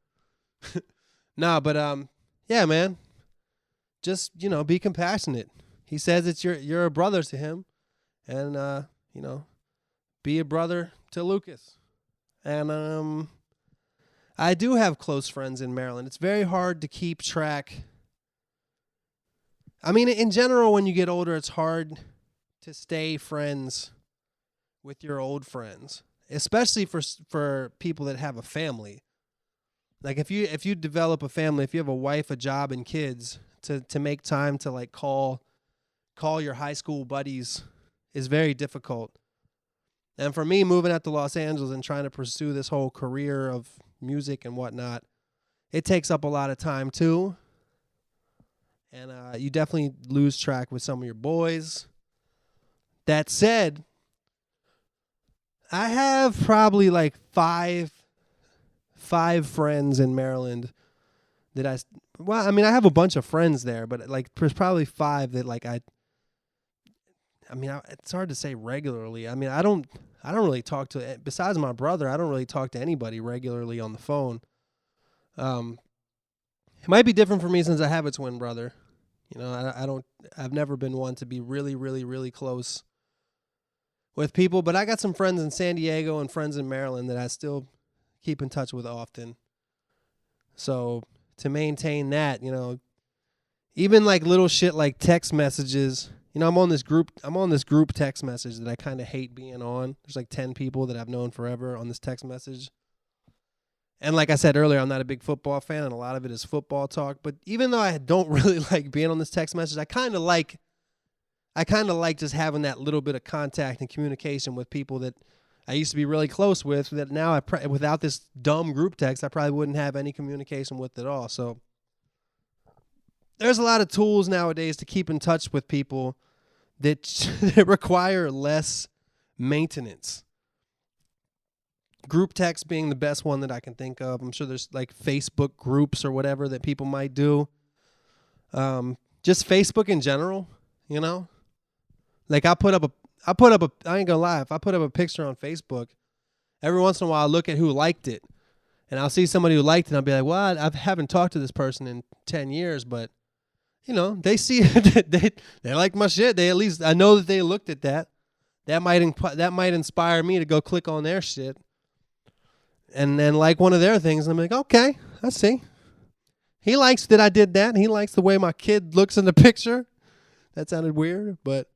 S1: Yeah, man. Just, be compassionate. He says that you're a brother to him, and be a brother to Lucas. And I do have close friends in Maryland. It's very hard to keep track. I mean, in general, when you get older, it's hard to stay friends with your old friends, especially for people that have a family. Like if you develop a family, if you have a wife, a job, and kids, to make time to like call your high school buddies is very difficult. And for me, moving out to Los Angeles and trying to pursue this whole career of music and whatnot, it takes up a lot of time too. And you definitely lose track with some of your boys. That said, I have probably like five friends in Maryland that I have a bunch of friends there, but like there's probably 5 that like it's hard to say regularly. I mean, I don't really talk to, besides my brother, I don't really talk to anybody regularly on the phone. It might be different for me since I have a twin brother. I've never been one to be really, really, really close with people, but I got some friends in San Diego and friends in Maryland that I still keep in touch with often. So to maintain that, even like little shit like text messages, I'm on this group text message that I kind of hate being on. There's like 10 people that I've known forever on this text message. And like I said earlier, I'm not a big football fan, and a lot of it is football talk. But even though I don't really like being on this text message, I kind of like just having that little bit of contact and communication with people that I used to be really close with, that now without this dumb group text, I probably wouldn't have any communication with at all. So there's a lot of tools nowadays to keep in touch with people that require less maintenance. group text being the best one that I can think of. I'm sure there's like Facebook groups or whatever that people might do. Just Facebook in general, you know? Like I ain't gonna lie, if I put up a picture on Facebook, every once in a while I look at who liked it. And I'll see somebody who liked it and I'll be like, well, I haven't talked to this person in 10 years, but you know, they see they like my shit. They at least, I know that they looked at that. That might inspire me to go click on their shit and then like one of their things. And I'm like, okay, I see. He likes that I did that. He likes the way my kid looks in the picture. That sounded weird, but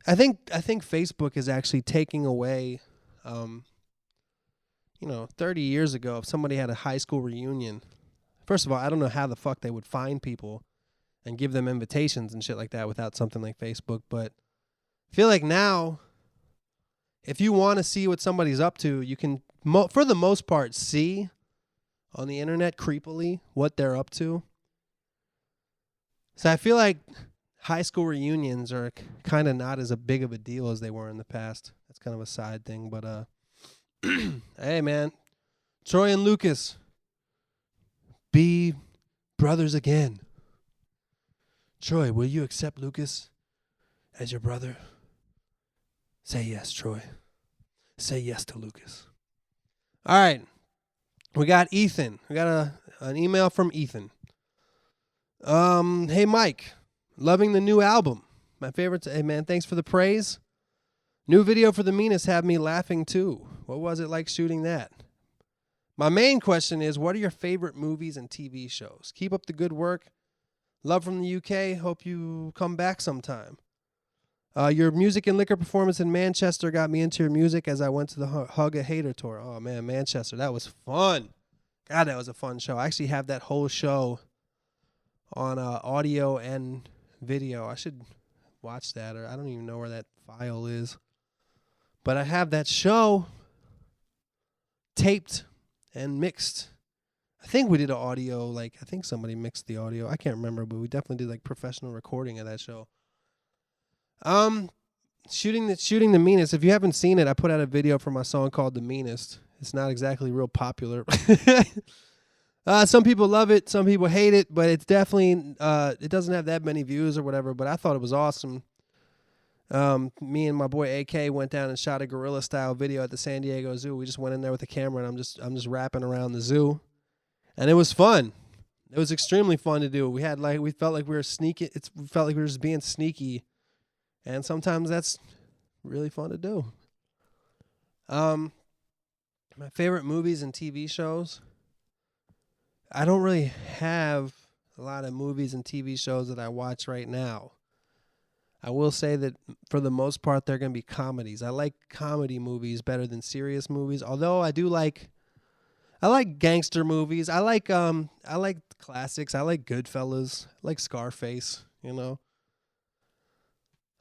S1: I think Facebook is actually taking away, 30 years ago, if somebody had a high school reunion, first of all, I don't know how the fuck they would find people and give them invitations and shit like that without something like Facebook. But I feel like now, if you want to see what somebody's up to, you can, for the most part, see on the internet creepily what they're up to. So I feel like high school reunions are kind of not as a big of a deal as they were in the past. That's kind of a side thing, but hey man, Troy and Lucas, be brothers again. Troy, will you accept Lucas as your brother? Say yes, Troy. Say yes to Lucas. All right. We got Ethan. We got an email from Ethan. Hey, Mike. Loving the new album. My favorite. Hey, man, thanks for the praise. New video for The Meanest had me laughing, too. What was it like shooting that? My main question is, what are your favorite movies and TV shows? Keep up the good work. Love from the UK. Hope you come back sometime. Your music and liquor performance in Manchester got me into your music as I went to the Hug a Hater tour. Oh, man, Manchester. That was fun. God, that was a fun show. I actually have that whole show on audio and video. I should watch that, or I don't even know where that file is. But I have that show taped and mixed. I think we did an audio, I think somebody mixed the audio. I can't remember, but we definitely did professional recording of that show. Shooting the Meanest. If you haven't seen it, I put out a video for my song called The Meanest. It's not exactly real popular. Some people love it, some people hate it, but it's definitely it doesn't have that many views or whatever. But I thought it was awesome. Me and my boy AK went down and shot a guerrilla style video at the San Diego Zoo. We just went in there with a camera and I'm just rapping around the zoo, and it was fun. It was extremely fun to do. We felt like we were sneaking. It felt like we were just being sneaky. And sometimes that's really fun to do. My favorite movies and TV shows. I don't really have a lot of movies and TV shows that I watch right now. I will say that for the most part, they're going to be comedies. I like comedy movies better than serious movies. Although I like gangster movies. I like classics. I like Goodfellas. I like Scarface, you know.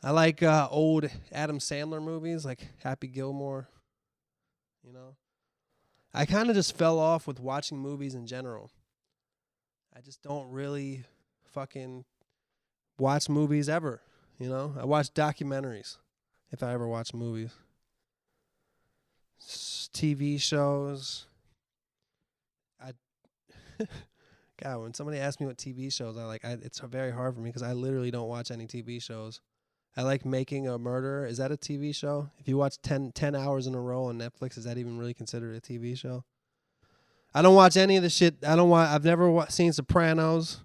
S1: I like old Adam Sandler movies like Happy Gilmore, you know. I kind of just fell off with watching movies in general. I just don't really fucking watch movies ever, you know. I watch documentaries if I ever watch movies. TV shows. God, when somebody asks me what TV shows I like, it's very hard for me because I literally don't watch any TV shows. I like Making a Murderer. Is that a TV show? If you watch 10 hours in a row on Netflix, is that even really considered a TV show? I don't watch any of the shit. I've never seen Sopranos.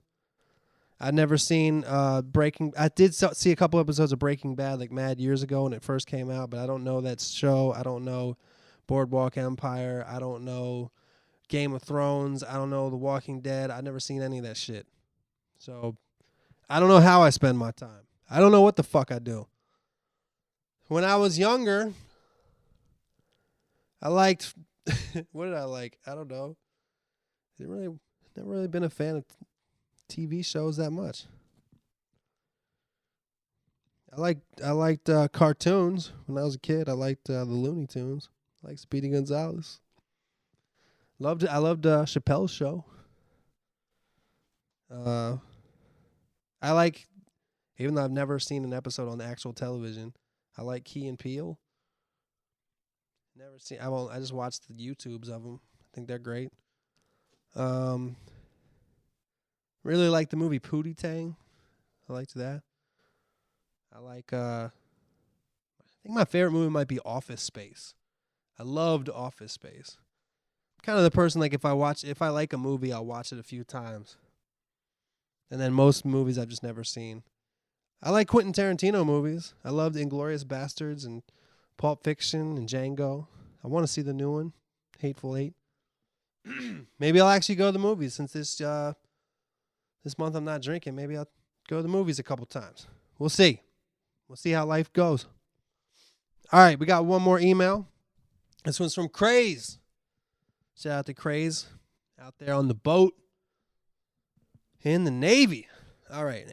S1: I've never seen Breaking. I did see a couple episodes of Breaking Bad mad years ago when it first came out, but I don't know that show. I don't know Boardwalk Empire. I don't know Game of Thrones. I don't know The Walking Dead. I've never seen any of that shit. So I don't know how I spend my time. I don't know what the fuck I do. When I was younger, I liked, what did I like? I don't know. Never really been a fan of TV shows that much. I liked cartoons when I was a kid. I liked the Looney Tunes. I liked Speedy Gonzales. I loved Chappelle's Show. I like, even though I've never seen an episode on the actual television, I like Key and Peele. Never seen. I won't. I just watched the YouTubes of them. I think they're great. Um, really like the movie Pootie Tang. I liked that. I like. I think my favorite movie might be Office Space. I loved Office Space. Kind of the person like if I like a movie, I'll watch it a few times. And then most movies I've just never seen. I like Quentin Tarantino movies. I loved Inglourious Bastards and Pulp Fiction and Django. I want to see the new one, Hateful Eight. Maybe I'll actually go to the movies since this month I'm not drinking. Maybe I'll go to the movies a couple times. We'll see. We'll see how life goes. All right, we got one more email. This one's from Craze. Shout out to Craze out there on the boat in the Navy. All right.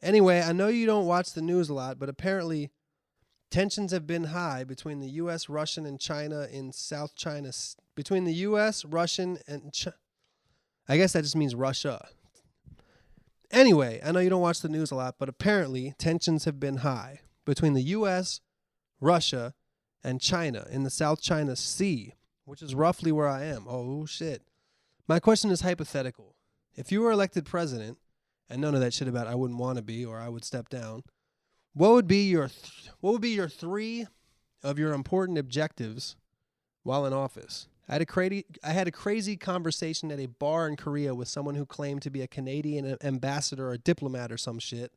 S1: Anyway, I know you don't watch the news a lot, but apparently tensions have been high between the U.S., Russian, and China in South China. Between the U.S., Russian, and I guess that just means Russia. Anyway, I know you don't watch the news a lot, but apparently tensions have been high between the U.S., Russia, and China in the South China Sea, which is roughly where I am. Oh, shit. My question is hypothetical. If you were elected president, and none of that shit about I wouldn't want to be or I would step down, what would be your three of your important objectives while in office? I had a crazy conversation at a bar in Korea with someone who claimed to be a Canadian ambassador or diplomat or some shit.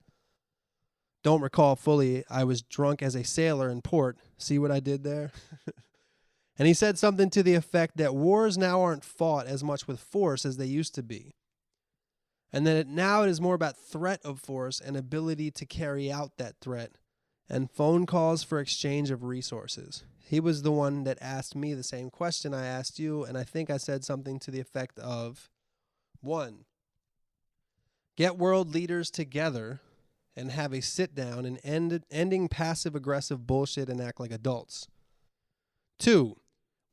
S1: Don't recall fully. I was drunk as a sailor in port. See what I did there? And he said something to the effect that wars now aren't fought as much with force as they used to be. And that now it is more about threat of force and ability to carry out that threat and phone calls for exchange of resources. He was the one that asked me the same question I asked you, and I think I said something to the effect of, 1, get world leaders together and have a sit down and ending passive-aggressive bullshit and act like adults. 2,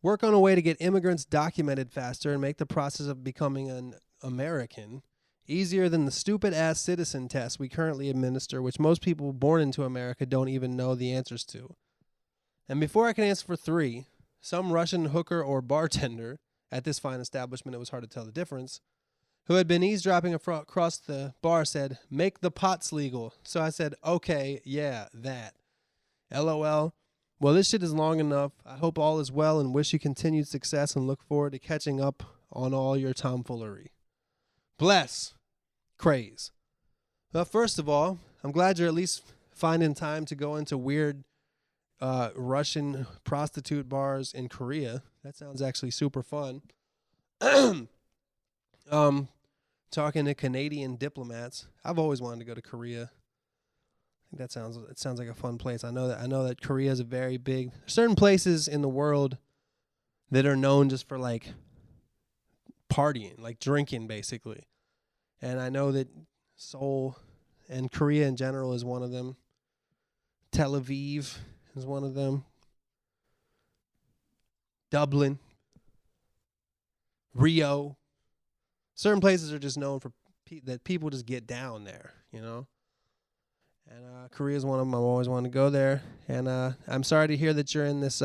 S1: work on a way to get immigrants documented faster and make the process of becoming an American easier than the stupid-ass citizen test we currently administer, which most people born into America don't even know the answers to. And before I can answer for 3, some Russian hooker or bartender at this fine establishment, it was hard to tell the difference, who had been eavesdropping across the bar said, make the pots legal. So I said, okay, yeah, that. LOL. Well, this shit is long enough. I hope all is well and wish you continued success and look forward to catching up on all your tomfoolery. Bless. Craze. Well, first of all, I'm glad you're at least finding time to go into weird Russian prostitute bars in Korea. That sounds actually super fun. Talking to Canadian diplomats. I've always wanted to go to Korea. I think it sounds like a fun place. I know that Korea is a very big. Certain places in the world that are known just for like partying, like drinking, basically. And I know that Seoul and Korea in general is one of them. Tel Aviv is one of them. Dublin. Rio. Certain places are just known for that people just get down there, you know. And Korea is one of them. I've always wanted to go there. And I'm sorry to hear that you're in this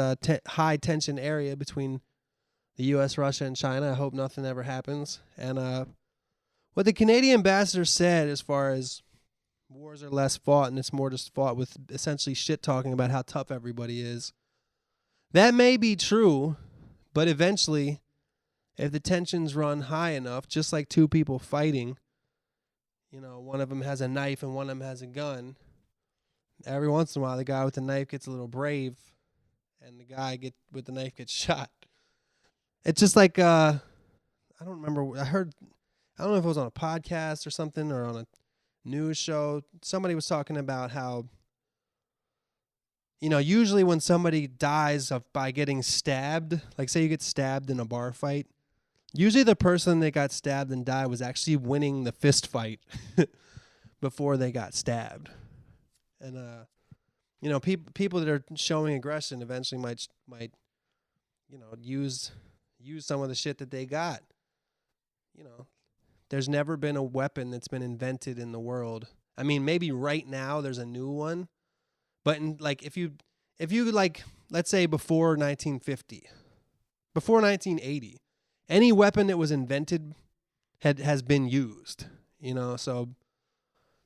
S1: high tension area between the U.S., Russia, and China. I hope nothing ever happens. And what the Canadian ambassador said as far as wars are less fought and it's more just fought with essentially shit talking about how tough everybody is, that may be true, but eventually, if the tensions run high enough, just like two people fighting, you know, one of them has a knife and one of them has a gun, every once in a while the guy with the knife gets a little brave and the guy with the knife gets shot. It's just like, I don't remember, I don't know if it was on a podcast or something or on a news show. Somebody was talking about how, you know, usually when somebody dies by getting stabbed, like say you get stabbed in a bar fight, usually the person that got stabbed and died was actually winning the fist fight before they got stabbed. And, you know, people that are showing aggression eventually might, you know, use some of the shit that they got. You know, there's never been a weapon that's been invented in the world. I mean, maybe right now there's a new one, but if you if you like, let's say before 1950, before 1980, any weapon that was invented has been used, so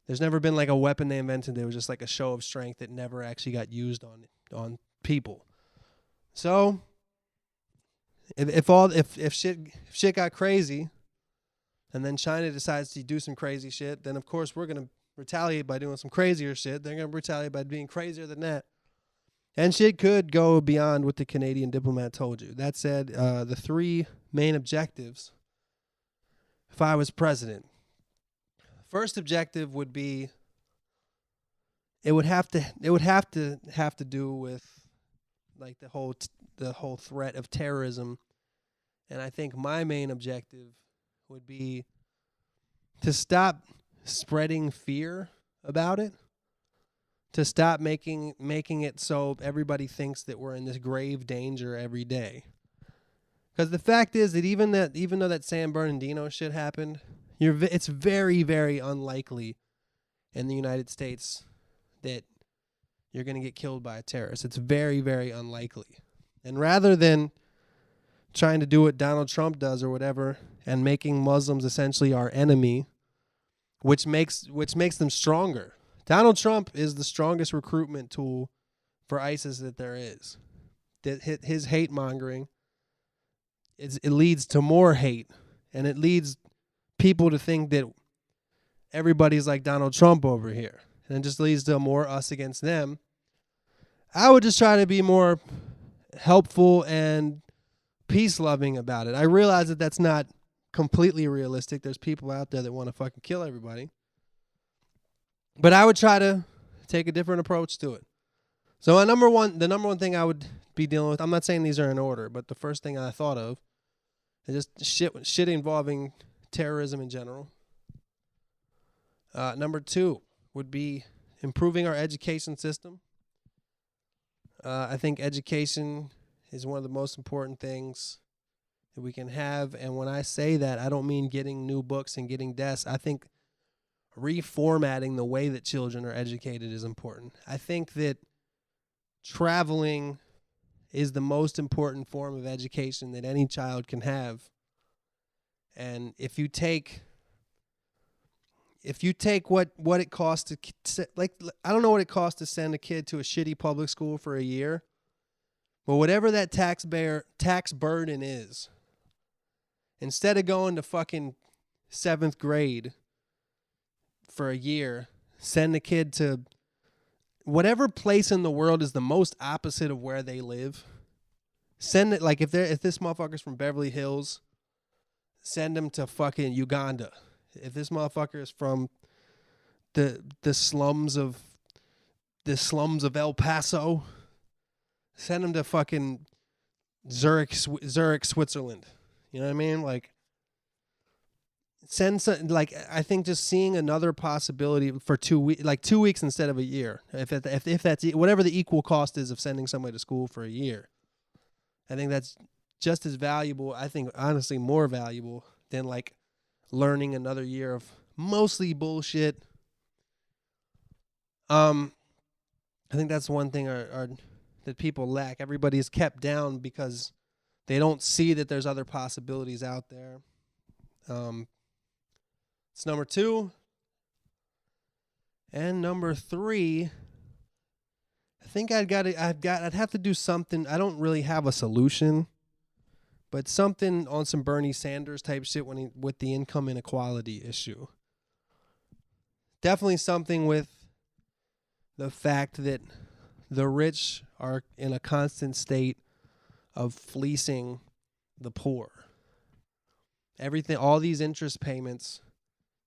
S1: there's never been like a weapon they invented that was just like a show of strength that never actually got used on people. So if shit got crazy, and then China decides to do some crazy shit, then of course we're gonna retaliate by doing some crazier shit. They're gonna retaliate by being crazier than that, and shit could go beyond what the Canadian diplomat told you. That said, the three main objectives, if I was president, first objective would be, it would have to do with like the whole threat of terrorism, and I think my main objective would be to stop spreading fear about it, to stop making it so everybody thinks that we're in this grave danger every day. Because the fact is that even though that San Bernardino shit happened, it's very, very unlikely in the United States that you're going to get killed by a terrorist. It's very, very unlikely. And rather than trying to do what Donald Trump does or whatever, and making Muslims essentially our enemy, which makes them stronger. Donald Trump is the strongest recruitment tool for ISIS that there is. His hate mongering, it leads to more hate, and it leads people to think that everybody's like Donald Trump over here, and it just leads to more us against them. I would just try to be more helpful and peace-loving about it. I realize that that's not completely realistic. There's people out there that want to fucking kill everybody. But I would try to take a different approach to it. So the number one thing I would be dealing with, I'm not saying these are in order, but the first thing I thought of is just shit involving terrorism in general. Number 2 would be improving our education system. I think education is one of the most important things that we can have. And when I say that, I don't mean getting new books and getting desks. I think reformatting the way that children are educated is important. I think that traveling is the most important form of education that any child can have. And if you take what it costs to, like, I don't know what it costs to send a kid to a shitty public school for a year, but whatever that tax burden is, instead of going to fucking 7th grade for a year, send the kid to whatever place in the world is the most opposite of where they live. Send it, like, if this motherfucker's from Beverly Hills, send him to fucking Uganda. If this motherfucker is from the slums of El Paso, send him to fucking Zurich, Switzerland. You know what I mean? Like, I think just seeing another possibility for 2 weeks, like 2 weeks instead of a year. If that's whatever the equal cost is of sending somebody to school for a year, I think that's just as valuable. I think honestly more valuable than like learning another year of mostly bullshit. I think that's one thing that people lack. Everybody is kept down because they don't see that there's other possibilities out there. It's number 2. And number 3, I think I'd have to do something. I don't really have a solution, but something on some Bernie Sanders type shit with the income inequality issue. Definitely something with the fact that the rich are in a constant state of fleecing the poor. Everything, all these interest payments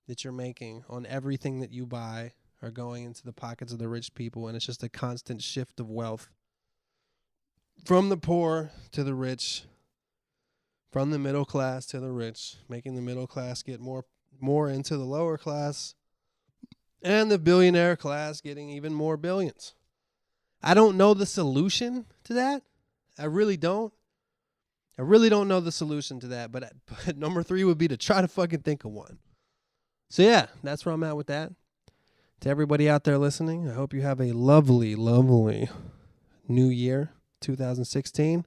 S1: that you're making on everything that you buy are going into the pockets of the rich people, and it's just a constant shift of wealth from the poor to the rich, from the middle class to the rich, making the middle class get more into the lower class, and the billionaire class getting even more billions. I don't know the solution to that. I really don't. I really don't know the solution to that, but number 3 would be to try to fucking think of one. So yeah, that's where I'm at with that. To everybody out there listening, I hope you have a lovely, lovely new year, 2016.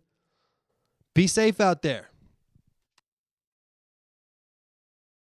S1: Be safe out there.